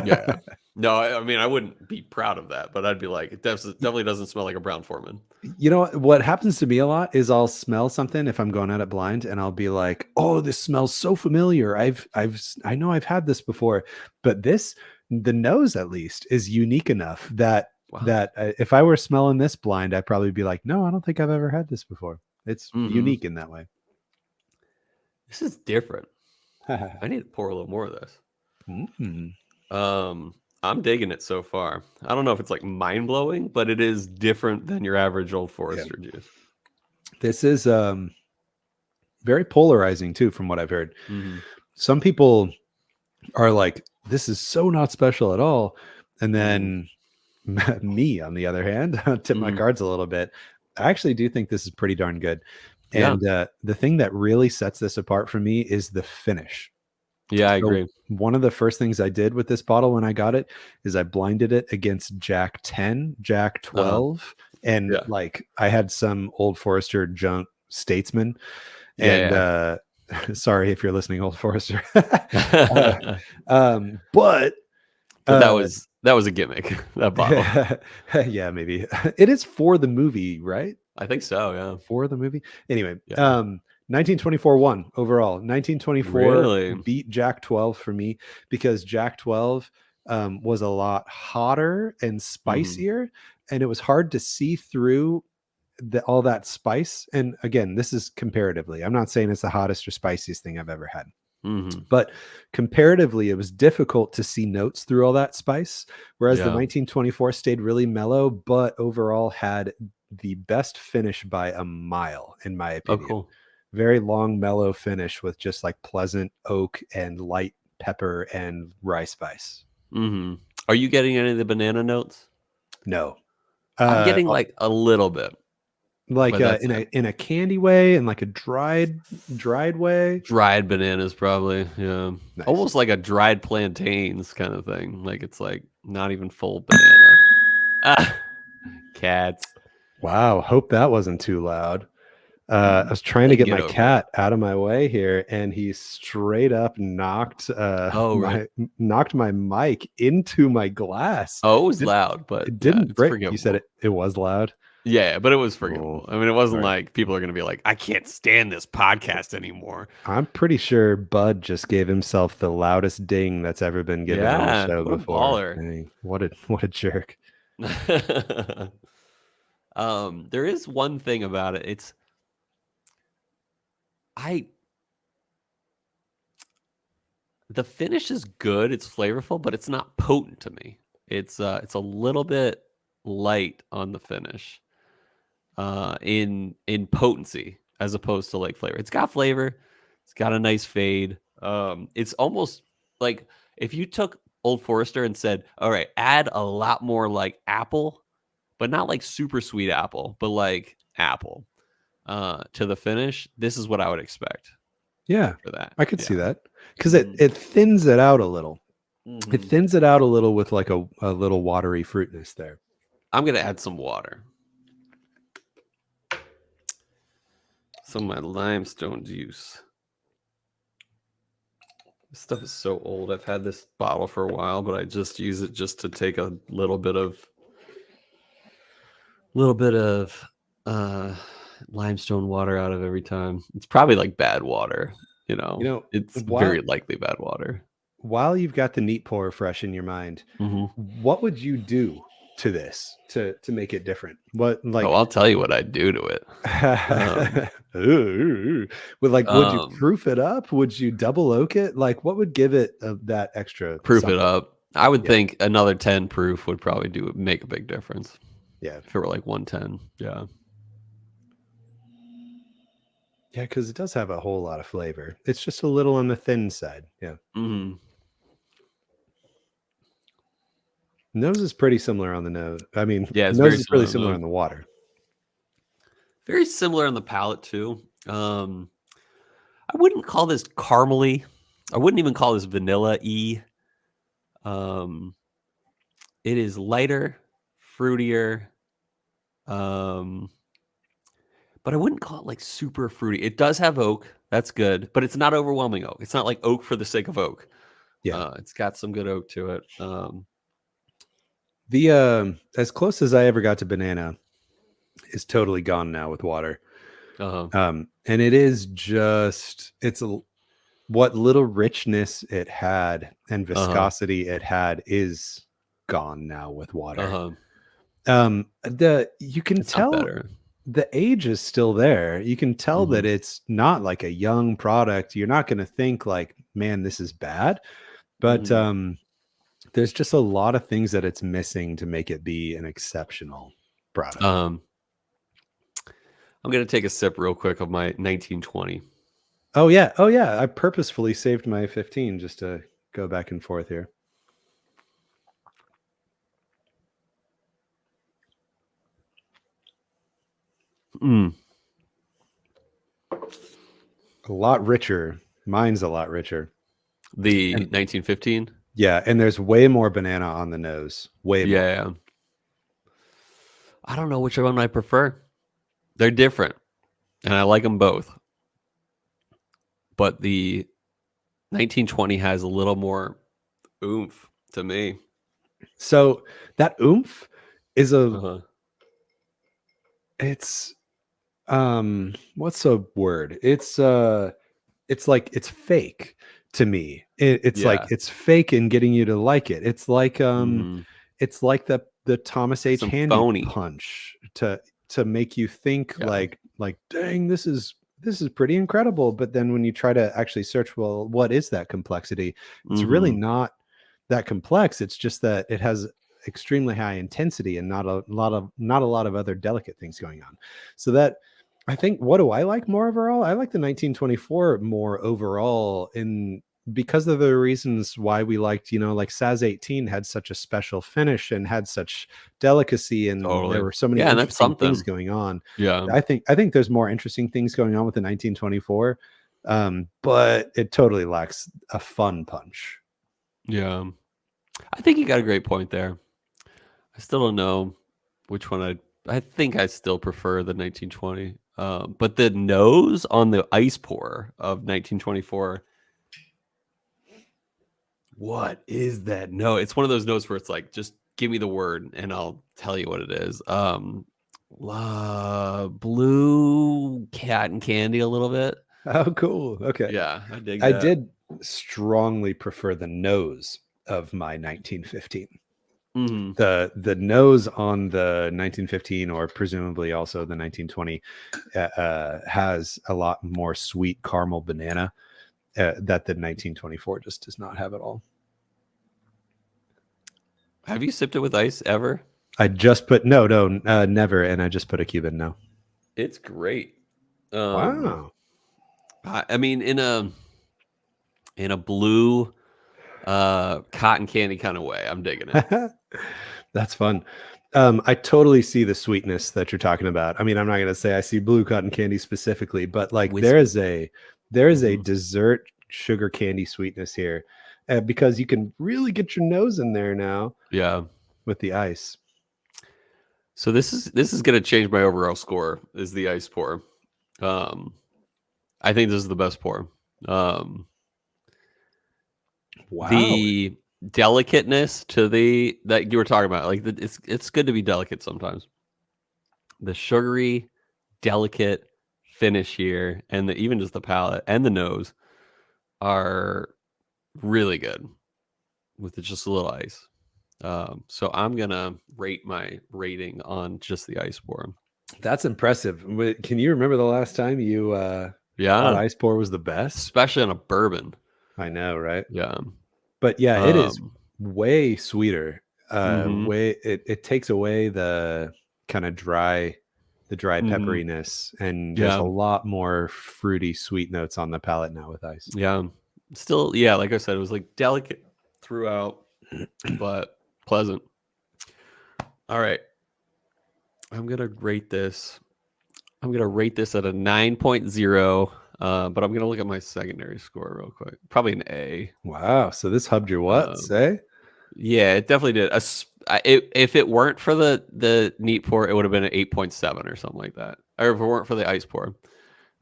Yeah. No, I mean, I wouldn't be proud of that, but I'd be like, it definitely doesn't smell like a Brown-Forman. You know what happens to me a lot is I'll smell something if I'm going at it blind, and I'll be like, "Oh, this smells so familiar. I know I've had this before." But the nose at least is unique enough that Wow. if I were smelling this blind, I'd probably be like, "No, I don't think I've ever had this before." It's Mm-hmm. unique in that way. This is different. I need to pour a little more of this. Mm. I'm digging it so far. I don't know if it's like mind blowing, but it is different than your average Old Forester juice. This is very polarizing too, from what I've heard. Mm-hmm. Some people are like, "This is so not special at all," and then me, on the other hand, tip my cards a little bit. I actually do think this is pretty darn good. Yeah. And the thing that really sets this apart for me is the finish. Yeah, I agree. One of the first things I did with this bottle when I got it is I blinded it against Jack 10, Jack 12, and like I had some Old Forester junk Statesman. And sorry if you're listening, Old Forester. But that was a gimmick, that bottle. Yeah, maybe. It is for the movie, right? I think so, yeah. For the movie. Anyway, 1924 won overall. 1924 really beat Jack 12 for me because Jack 12 was a lot hotter and spicier, and it was hard to see through all that spice. And again, this is comparatively. I'm not saying it's the hottest or spiciest thing I've ever had. But comparatively, it was difficult to see notes through all that spice, whereas the 1924 stayed really mellow, but overall had the best finish by a mile, in my opinion. Oh, cool. Very long, mellow finish with just like pleasant oak and light pepper and rye spice. Are you getting any of the banana notes? No. I'm getting like a little bit. Like in a candy way and like a dried way. Dried bananas, probably. Yeah. Nice. Almost like a dried plantains kind of thing. Like it's like not even full banana. Cats. Wow. Hope that wasn't too loud. I was trying to get my cat out of my way here, and he straight up knocked my mic into my glass. Oh, it was loud, but it didn't break. You said it was loud. Yeah, but it was forgivable. I mean, it wasn't like people are going to be like, I can't stand this podcast anymore. I'm pretty sure Bud just gave himself the loudest ding that's ever been given on the show before. Dang, what a jerk. There is one thing about it. The finish is good. It's flavorful, but it's not potent to me. It's a little bit light on the finish. In potency as opposed to like flavor. It's got flavor. It's got a nice fade. It's almost like if you took Old Forester and said, all right, add a lot more like apple, but not like super sweet apple, but like apple to the finish. This is what I would expect. Yeah, for that. I could see that because it thins it out a little. It thins it out a little with like a little watery fruitness there. I'm going to add some water. Some of my limestone juice. This stuff is so old. I've had this bottle for a while, but I just use it just to take a little bit of limestone water out of every time. It's probably like bad water. You know, it's very likely bad water. While you've got the neat pour fresh in your mind, what would you do to this to make it different? I'll tell you what I'd do to it. Would you proof it up? Would you double oak it? Like, what would give it that extra proof something? It up? I would think another 10 proof would probably make a big difference. Yeah, if it were like 110. Yeah, because it does have a whole lot of flavor. It's just a little on the thin side. Yeah. Nose is pretty similar on the nose. I mean, nose is really similar on the water. Very similar on the palate too. I wouldn't call this caramely. I wouldn't even call this vanilla-y. It is lighter, fruitier. But I wouldn't call it like super fruity. It does have oak. That's good, but it's not overwhelming oak. It's not like oak for the sake of oak. Yeah. It's got some good oak to it. The as close as I ever got to banana is totally gone now with water. And it is just what little richness it had and viscosity it had is gone now with water. You can It's not tell better. the age is still there. You can tell that it's not like a young product. You're not going to think like, man, this is bad. But there's just a lot of things that it's missing to make it be an exceptional product. I'm going to take a sip real quick of my 1920. Oh yeah. I purposefully saved my 15 just to go back and forth here. A lot richer. Mine's a lot richer. The 1915? Yeah, and there's way more banana on the nose. Way more. Yeah. I don't know which one I prefer. They're different, and I like them both. But the 1920 has a little more oomph to me. So that oomph is it's what's the word? It's like it's fake to me. It's like it's fake in getting you to like it. It's like it's like the Thomas H. Handy phony punch to make you think like dang, this is pretty incredible. But then when you try to actually search, well, what is that complexity? It's really not that complex. It's just that it has extremely high intensity and not a lot of other delicate things going on. So that I think, what do I like more overall? I like the 1924 more overall, in because of the reasons why we liked, like Saz 18 had such a special finish and had such delicacy, and there were so many interesting things going on. I think there's more interesting things going on with the 1924, but it totally lacks a fun punch. Yeah, I think you got a great point there. I still don't know which one I think I still prefer the 1920. But the nose on the ice pour of 1924, what is that? No, it's one of those notes where it's like, just give me the word and I'll tell you what it is. Blue cotton candy a little bit. Oh, cool. Okay. Yeah, I dig that. I did strongly prefer the nose of my 1915. The nose on the 1915, or presumably also the 1920, has a lot more sweet caramel banana that the 1924 just does not have at all. Have you sipped it with ice ever? I just put never, and I just put a Cuban. No, it's great. Wow. I mean, in a blue cotton candy kind of way, I'm digging it. That's fun. I totally see the sweetness that you're talking about. I mean, I'm not going to say I see blue cotton candy specifically, but like there is a dessert sugar candy sweetness here, because you can really get your nose in there now. Yeah, with the ice. So this is going to change my overall score. Is the ice pour? I think this is the best pour. Wow. The delicateness to that you were talking about, like it's good to be delicate sometimes. The sugary, delicate finish here, and even just the palate and the nose are really good with just a little ice. So I'm gonna rate my rating on just the ice pour. That's impressive. Can you remember the last time you thought ice pour was the best, especially on a bourbon? I know, right? Yeah. But yeah, it is way sweeter. It takes away the kind of dry pepperiness, and there's a lot more fruity sweet notes on the palate now with ice. Yeah. Still, yeah, like I said, it was like delicate throughout, but pleasant. All right. I'm going to rate this. I'm going to rate this at a 9.0. But I'm going to look at my secondary score real quick. Probably an A. Wow. So this hubbed your what? Say? Yeah, it definitely did. If it weren't for the neat pour, it would have been an 8.7 or something like that. Or if it weren't for the ice pour.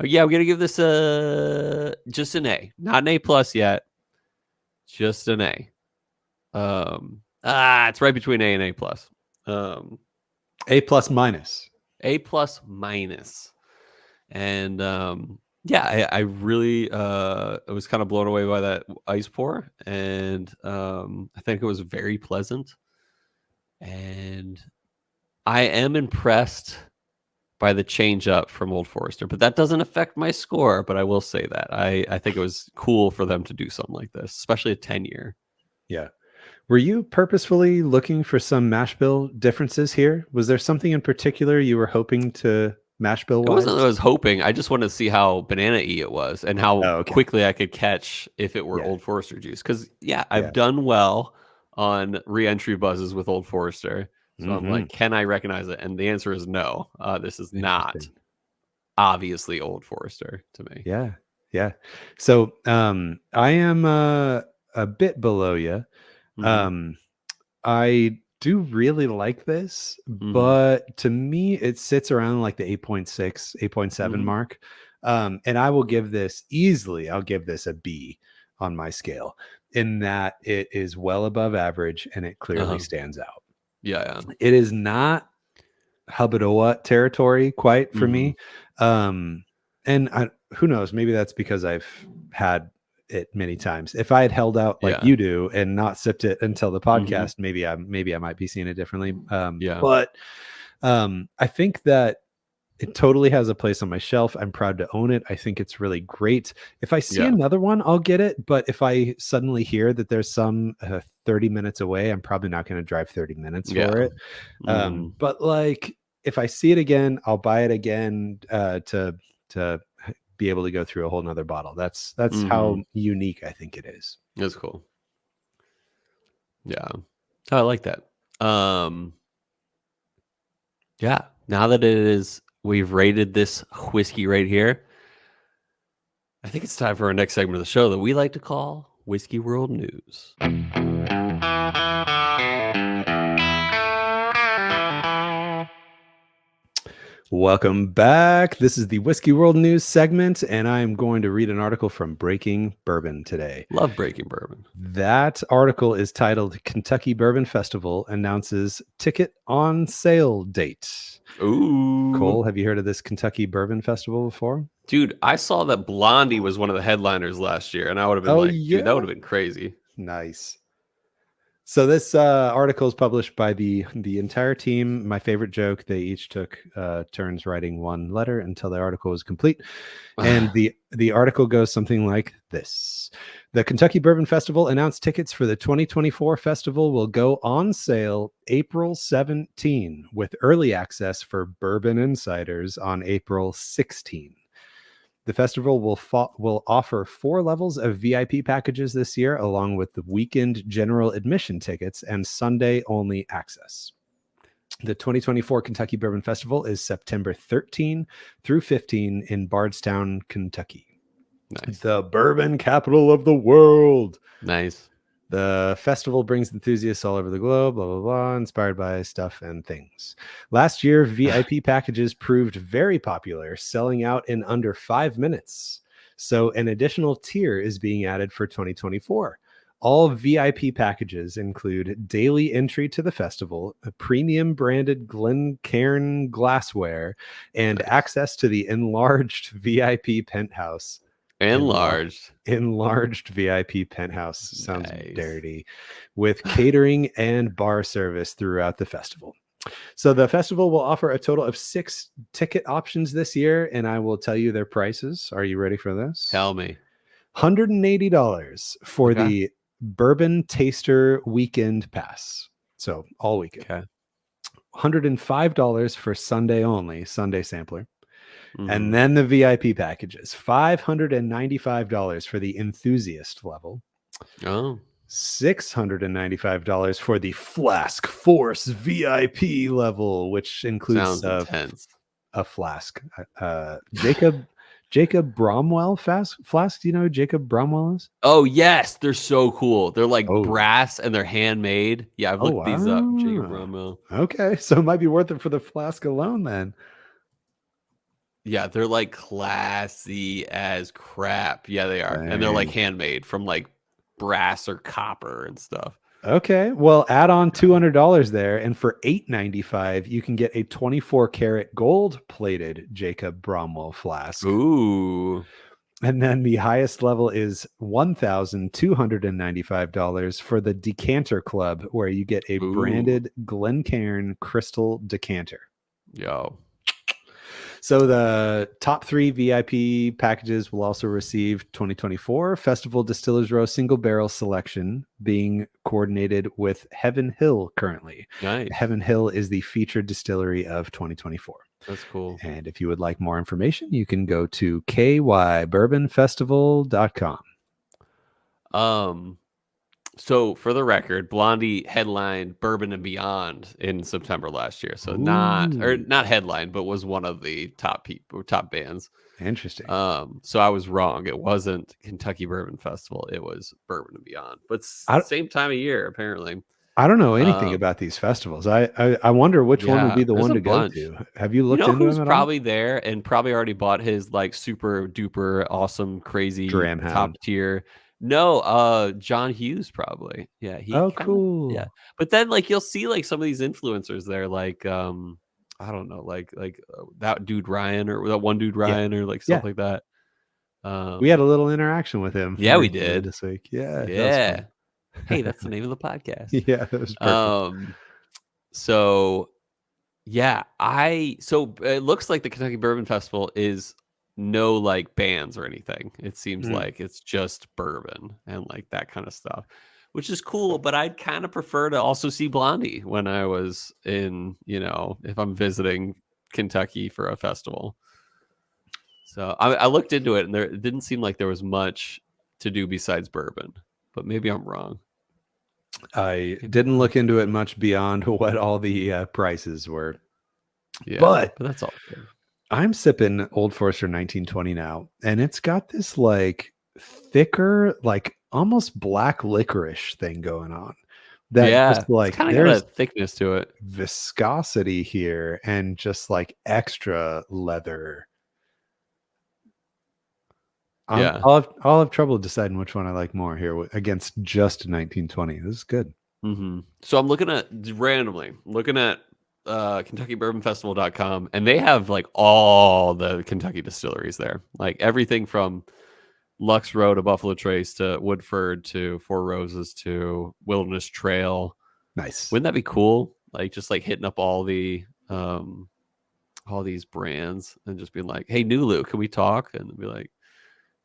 Yeah, I'm going to give this just an A. Not an A plus yet. Just an A. It's right between A and A plus. A plus minus. A plus minus. And yeah, I really I was kind of blown away by that ice pour, and I think it was very pleasant. And I am impressed by the change up from Old Forester, but that doesn't affect my score. But I will say that I think it was cool for them to do something like this, especially a 10-year. Yeah. Were you purposefully looking for some mash bill differences here? Was there something in particular you were hoping to mash bill It wise? wasn't that I was hoping. I just wanted to see how banana-y it was and how quickly I could catch if it were Old Forester juice. Because, I've done well on re-entry buzzes with Old Forester. So I'm like, can I recognize it? And the answer is no. This is not obviously Old Forester to me. Yeah. Yeah. So I am a bit below you. I do really like this, but to me, it sits around like the 8.6, 8.7 mark. And I will give this easily, I'll give this a B on my scale in that it is well above average and it clearly stands out. Yeah. It is not Hubbadoa territory quite for me. And who knows, maybe that's because I've had it many times. If I had held out like you do and not sipped it until the podcast, maybe I might be seeing it differently. But I think that it totally has a place on my shelf. I'm proud to own it. I think it's really great. If I see another one, I'll get it. But if I suddenly hear that there's some 30 minutes away, I'm probably not going to drive 30 minutes for it. But like, if I see it again, I'll buy it again to be able to go through a whole nother bottle. That's how unique I think it is. That's cool. Yeah. I like that. Yeah. Now that we've rated this whiskey right here, I think it's time for our next segment of the show that we like to call Whiskey World News. Welcome back. This is the Whiskey World News segment, and I'm going to read an article from Breaking Bourbon today. Love Breaking Bourbon. That article is titled Kentucky Bourbon Festival Announces Ticket on Sale Date. Ooh. Cole, have you heard of this Kentucky Bourbon Festival before? Dude, I saw that Blondie was one of the headliners last year, and I would have been dude, that would have been crazy. Nice. So this article is published by the entire team. My favorite joke, they each took turns writing one letter until the article was complete. And the article goes something like this. The Kentucky Bourbon Festival announced tickets for the 2024 festival will go on sale April 17, with early access for bourbon insiders on April 16. The festival will offer 4 levels of VIP packages this year, along with the weekend general admission tickets and Sunday-only access. The 2024 Kentucky Bourbon Festival is September 13 through 15 in Bardstown, Kentucky. Nice. The bourbon capital of the world. Nice. The festival brings enthusiasts all over the globe, blah, blah, blah, inspired by stuff and things. Last year, VIP packages proved very popular, selling out in under 5 minutes. So an additional tier is being added for 2024. All VIP packages include daily entry to the festival, a premium branded Glencairn glassware, and access to the enlarged VIP penthouse. Enlarged VIP penthouse sounds dirty, with catering and bar service throughout the festival. So the festival will offer a total of 6 ticket options this year, and I will tell you their prices. Are you ready for this? Tell me. $180 for the Bourbon Taster Weekend Pass. So all weekend. Okay. $105 for Sunday only, Sunday sampler. And then the VIP packages, $595 for the enthusiast level. Oh. $695 for the Flask Force VIP level, which includes a flask. Jacob Bromwell flask. Do you know who Jacob Bromwell is? Oh, yes. They're so cool. They're like brass and they're handmade. Yeah, I've looked these up. Jacob Bromwell. Okay, so it might be worth it for the flask alone then. Yeah, they're like classy as crap. Yeah, they are. Dang. And they're like handmade from like brass or copper and stuff. Okay, well, add on $200 there, and for $8.95, you can get a 24-karat gold-plated Jacob Bromwell flask. Ooh. And then the highest level is $1,295 for the Decanter Club, where you get a branded Glencairn crystal decanter. Yo. So the top 3 VIP packages will also receive 2024 Festival Distillers Row Single Barrel Selection, being coordinated with Heaven Hill currently. Nice. Heaven Hill is the featured distillery of 2024. That's cool. And if you would like more information, you can go to kybourbonfestival.com. So for the record, Blondie headlined Bourbon and Beyond in September last year. So not headline, but was one of the top bands. Interesting. So I was wrong. It wasn't Kentucky Bourbon Festival. It was Bourbon and Beyond. But same time of year, apparently. I don't know anything about these festivals. I wonder which one would be the one to go to. Have you looked into who's them at probably there and probably already bought his like super duper awesome crazy top tier? No, John Hughes probably. Yeah, cool. Yeah, but then like you'll see like some of these influencers there, like I don't know, like that dude Ryan or that one dude Ryan or like stuff like that. We had a little interaction with him. Yeah, we did this week. Yeah, yeah. Hey, that's the name of the podcast. Yeah, that was perfect. So yeah, so it looks like the Kentucky Bourbon Festival is no like bands or anything. It seems like it's just bourbon and like that kind of stuff, which is cool. But I'd kind of prefer to also see Blondie when I was in, if I'm visiting Kentucky for a festival. So I looked into it and it didn't seem like there was much to do besides bourbon, but maybe I'm wrong. I didn't look into it much beyond what all the prices were. Yeah, but that's all good. I'm sipping Old Forester 1920 now, and it's got this like thicker, like almost black licorice thing going on. That just like kind of got a thickness to it, viscosity here, and just like extra leather. I'll have trouble deciding which one I like more here against just 1920. This is good. Mm-hmm. So I'm looking at KentuckyBourbonFestival.com, and they have like all the Kentucky distilleries there, like everything from Lux Row to Buffalo Trace to Woodford to Four Roses to Wilderness Trail. Nice. Wouldn't that be cool? Like just like hitting up all these brands and just being like, "Hey, Nulu, can we talk?" And be like,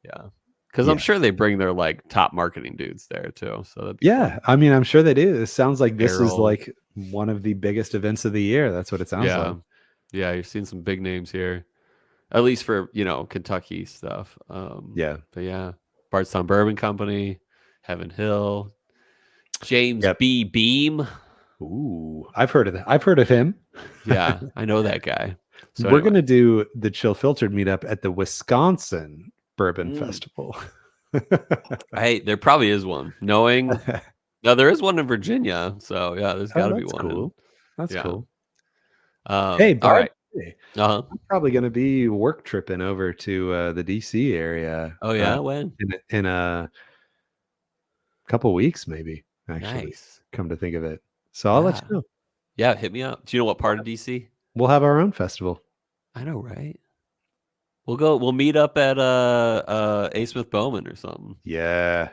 "Yeah." Because I'm sure they bring their like top marketing dudes there too. So fun. I mean, I'm sure they do. It sounds like this is like one of the biggest events of the year. That's what it sounds like. Yeah, you've seen some big names here, at least for Kentucky stuff. But yeah, Bardstown Bourbon Company, Heaven Hill, James B. Beam. Ooh, I've heard of that. I've heard of him. Yeah, I know that guy. So we're gonna do the Chill Filtered meetup at the Wisconsin Bourbon Festival. Hey, there probably is one. No, there is one in Virginia. So yeah, there's got to be one. Cool. That's cool. Hey, all right. I'm probably going to be work tripping over to the DC area. Oh yeah, when? In a couple weeks, maybe. Actually, nice. Come to think of it, so I'll let you know. Yeah, hit me up. Do you know what part of DC? We'll have our own festival. I know, right? We'll meet up at A. Smith Bowman or something. Yeah.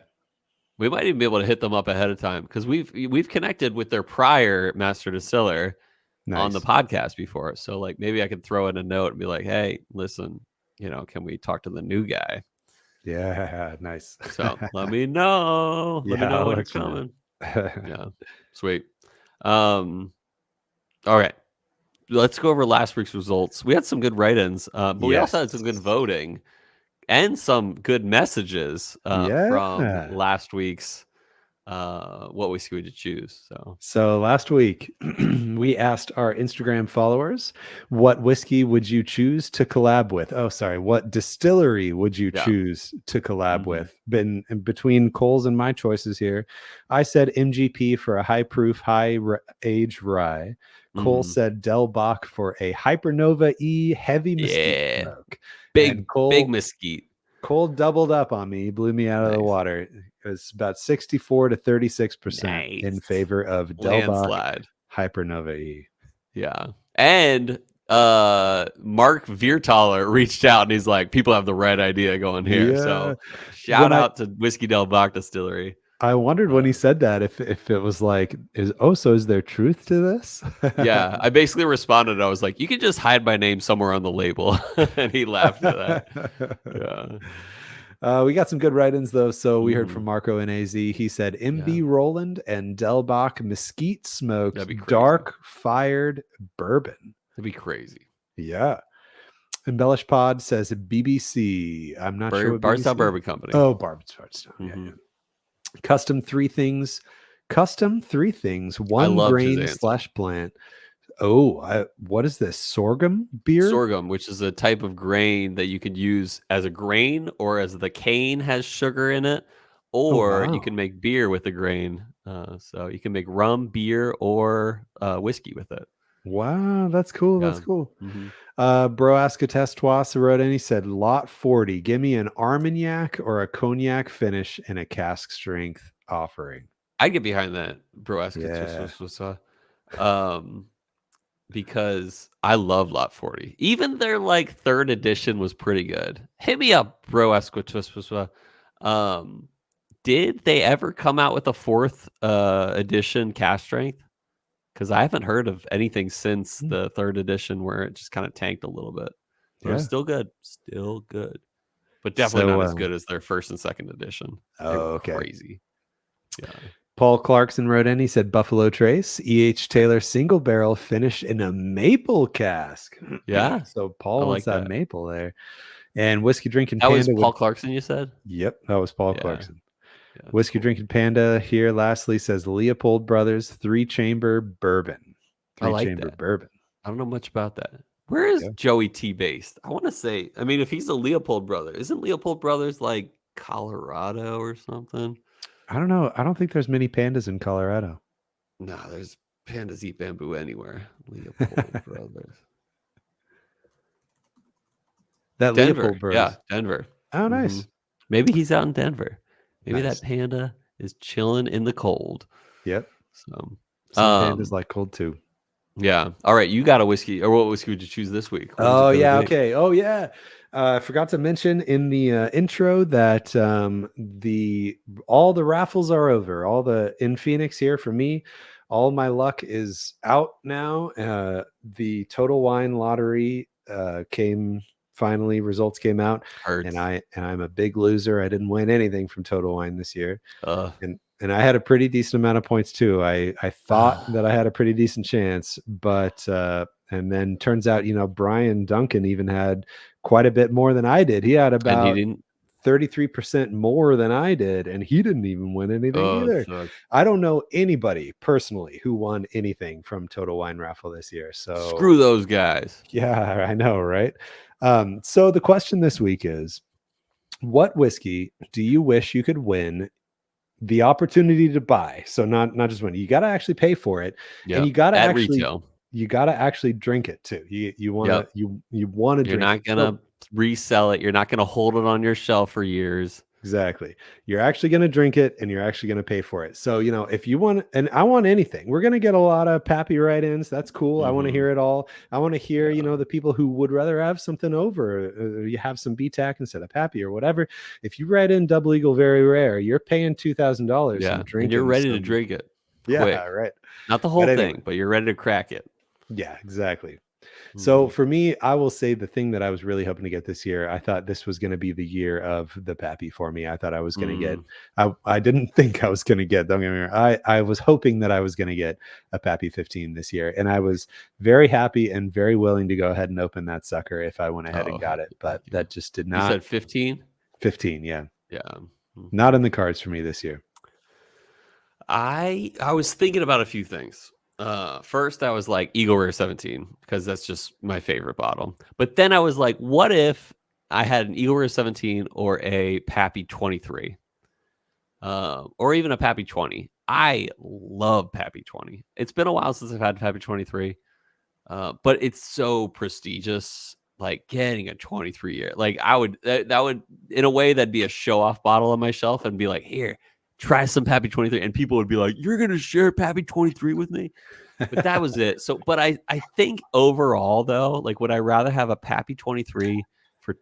We might even be able to hit them up ahead of time because we've connected with their prior master distiller on the podcast before. So like maybe I could throw in a note and be like, "Hey, listen, can we talk to the new guy?" Yeah, nice. So let me know. Let me know when it's coming. Yeah. Sweet. All right. Let's go over last week's results. We had some good write-ins, but we also had some good voting and some good messages from last week's What Whiskey Would You Choose? So last week we asked our Instagram followers, what whiskey would you choose to collab with? Oh, sorry. What distillery would you choose to collab with? Between Cole's and my choices here, I said MGP for a high proof, high age rye. Cole said Del Bach for a Hypernova E heavy mesquite smoke. Big mesquite. Cole doubled up on me, blew me out of the water. It's about 64 to 36% in favor of Delbach landslide Hypernova E. Yeah. And Mark Viertaler reached out and he's like, people have the right idea going here. Yeah. So shout out to Whiskey Delbach Distillery. I wondered when he said that if it was like, so is there truth to this? Yeah, I basically responded. I was like, you can just hide my name somewhere on the label. And he laughed at that. Yeah. We got some good write-ins though. So we heard from Marco in AZ. He said MB Roland and Delbach mesquite smoked dark fired bourbon. That'd be crazy. Yeah. Embellish Pod says BBC. I'm not sure what Bardstown Bourbon Company. Oh, Bardstown. Yeah. Custom three things. One grain / plant. Oh, what is this? Sorghum beer? Sorghum, which is a type of grain that you could use as a grain or as the cane has sugar in it, or you can make beer with the grain. So you can make rum, beer, or whiskey with it. Wow, that's cool. That's cool. Bro Ascatestois wrote in, he said, lot 40. Give me an Armagnac or a cognac finish and a cask strength offering. I get behind that, Bro Ascatestois. Because I love lot 40. Even their like third edition was pretty good. Hit me up, Bro Ascatestois. Did they ever come out with a fourth edition cask strength? Because I haven't heard of anything since the third edition where it just kind of tanked a little bit. But it's still good. Still good. But definitely not as good as their first and second edition. Okay. Crazy. Yeah. Paul Clarkson wrote in, he said Buffalo Trace, E.H. Taylor single barrel finish in a maple cask. Yeah. So Paul wants that maple there. And Whiskey Drinking Panda. That was Paul Clarkson, you said? Yep, that was Paul Clarkson. Yeah, Whiskey Drinking Panda here lastly says Leopold Brothers 3-chamber bourbon. 3-chamber bourbon. I don't know much about that. Where is Joey T based? I want to say, I mean, if he's a Leopold brother, isn't Leopold Brothers like Colorado or something? I don't know. I don't think there's many pandas in Colorado. No, there's pandas eat bamboo anywhere. Leopold Brothers. That Denver. Leopold Brothers. Yeah, Denver. Oh, nice. Maybe he's out in Denver. Maybe that panda is chilling in the cold. Yep. So some pandas like cold too. Yeah. All right. You got a whiskey, or what whiskey would you choose this week? Oh yeah. Okay. Oh yeah. I forgot to mention in the intro that all the raffles are over. All the in Phoenix here for me. All my luck is out now. The Total Wine Lottery finally results came out. Hurts. And I'm a big loser. I didn't win anything from Total Wine this year. And I had a pretty decent amount of points too. I thought that I had a pretty decent chance, but and then turns out, Bryan Duncan even had quite a bit more than I did. He had about 33% more than I did, and he didn't even win anything either. I don't know anybody personally who won anything from Total Wine Raffle this year. So screw those guys. Yeah, I know, right? So the question this week is, what whiskey do you wish you could win the opportunity to buy? So not just win. You got to actually pay for it, and you got to actually retail. You got to actually drink it too. You want to you want to drink. You're not gonna resell it. You're not gonna hold it on your shelf for years. Exactly. You're actually going to drink it, and you're actually going to pay for it. So, if you want, and I want anything, we're going to get a lot of Pappy write-ins. That's cool. I want to hear it all. I want to hear, the people who would rather have something over, you have some BTAC instead of Pappy or whatever. If you write in Double Eagle Very Rare, you're paying $2,000. Yeah. And you're ready to drink it. Yeah. Quick. Right. Not the whole thing, but you're ready to crack it. Yeah, exactly. So for me, I will say the thing that I was really hoping to get this year, I thought this was going to be the year of the Pappy for me. I thought I was going to get, I didn't think I was going to get, don't get me wrong. I was hoping that I was going to get a Pappy 15 this year. And I was very happy and very willing to go ahead and open that sucker if I went ahead and got it. But that just did not. You said 15? 15, yeah. Yeah. Not in the cards for me this year. I was thinking about a few things. First I was like Eagle Rare 17 because that's just my favorite bottle. But then I was like, what if I had an Eagle Rare 17 or a Pappy 23? Or even a Pappy 20. I love Pappy 20. It's been a while since I've had Pappy 23. But it's so prestigious, like getting a 23 year. Like that would in a way that'd be a show off bottle on my shelf and be like, here, try some Pappy 23. And people would be like, you're going to share Pappy 23 with me? But that was it. So, but I think overall though, like, would I rather have a Pappy 23 for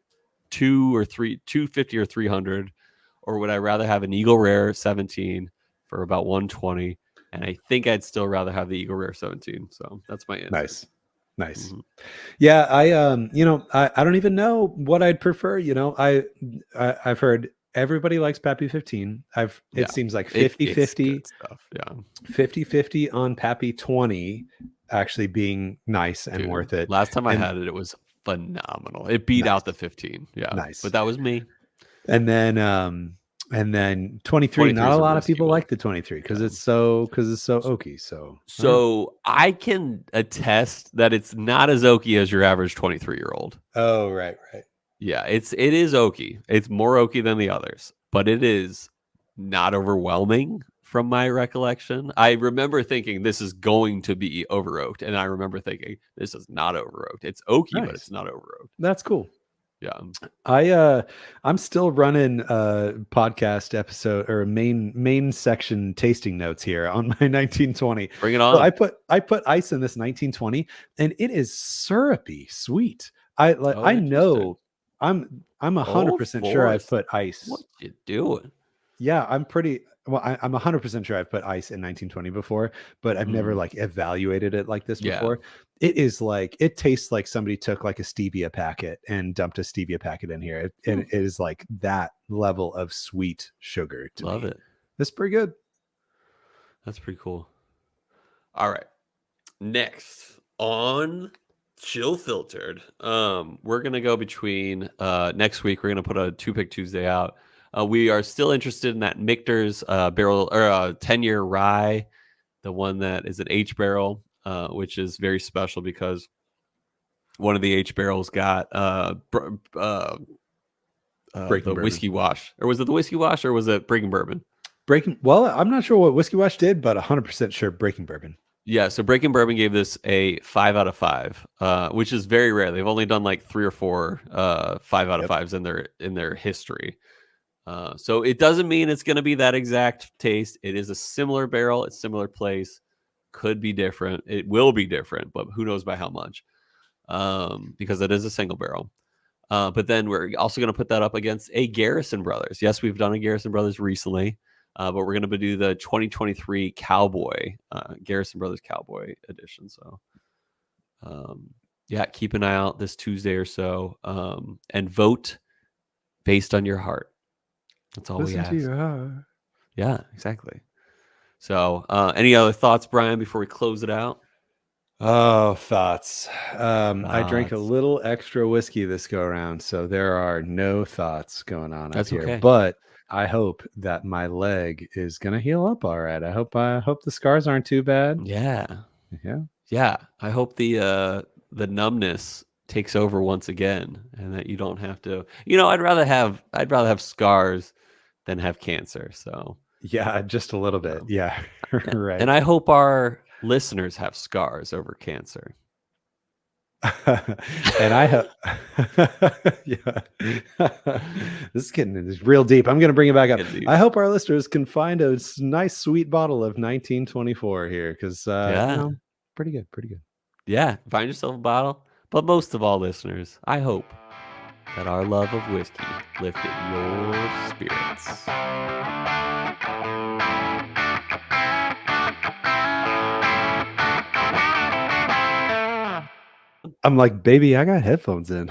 250 or 300, or would I rather have an Eagle Rare 17 for about 120? And I think I'd still rather have the Eagle Rare 17. So that's my answer. Nice. Mm-hmm. Yeah, I I don't even know what I'd prefer. I've heard everybody likes Pappy 15. It seems like 50-50 stuff. Yeah. 50-50 on Pappy 20 actually being nice and worth it. Last time I had it, it was phenomenal. It beat out the 15. Yeah. Nice. But that was me. And then 23, not a lot of people like the 23 because it's so oaky. So I can attest that it's not as oaky as your average 23-year-old. Oh, right. Yeah, it is oaky. It's more oaky than the others, but it is not overwhelming from my recollection. I remember thinking this is going to be over oaked, and I remember thinking this is not over oaked. It's oaky, but it's not over oaked. That's cool. Yeah. I'm still running a podcast episode or main section tasting notes here on my 1920. Bring it on. So I put ice in this 1920 and it is syrupy sweet. I know I'm 100% sure I've put ice. What you doing? Yeah, I'm 100% sure I've put ice in 1920 before, but I've never like evaluated it like this before. It is like, it tastes like somebody took like a stevia packet and dumped a stevia packet in here. And it is like that level of sweet sugar to Love me. it. That's pretty good. That's pretty cool. All right. Next on Chill Filtered. We're going to go between next week. We're going to put a 2-pick Tuesday out. We are still interested in that Michter's barrel or 10-year rye, the one that is an H barrel, which is very special because one of the H barrels got the whiskey wash. Or was it the whiskey wash or was it Breaking Bourbon? Well, I'm not sure what Whiskey Wash did, but 100% sure Breaking Bourbon. Yeah, so Breaking Bourbon gave this a 5 out of 5, which is very rare. They've only done like 3 or 4 5 out of 5s in their history. So it doesn't mean it's going to be that exact taste. It is a similar barrel, it's similar place. Could be different. It will be different, but who knows by how much? Because it is a single barrel. But then we're also going to put that up against a Garrison Brothers. Yes, we've done a Garrison Brothers recently, but we're going to do the 2023 Cowboy, Garrison Brothers Cowboy edition. So, yeah, keep an eye out this Tuesday or so, and vote based on your heart. That's all we ask. Listen to your heart. Yeah, exactly. So, any other thoughts, Brian, before we close it out? Oh, thoughts. I drank a little extra whiskey this go around, so there are no thoughts going on up here. Okay. But I hope that my leg is gonna heal up all right. I hope the scars aren't too bad. Yeah. I hope the numbness takes over once again, and that you don't have to. I'd rather have scars than have cancer. So yeah, just a little bit. Yeah, right. And I hope our listeners have scars over cancer. And I hope, yeah, this is getting real deep. I'm going to bring it back up. I hope our listeners can find a nice, sweet bottle of 1924 here because, pretty good. Yeah, find yourself a bottle. But most of all, listeners, I hope that our love of whiskey lifted your spirits. I'm like, baby, I got headphones in.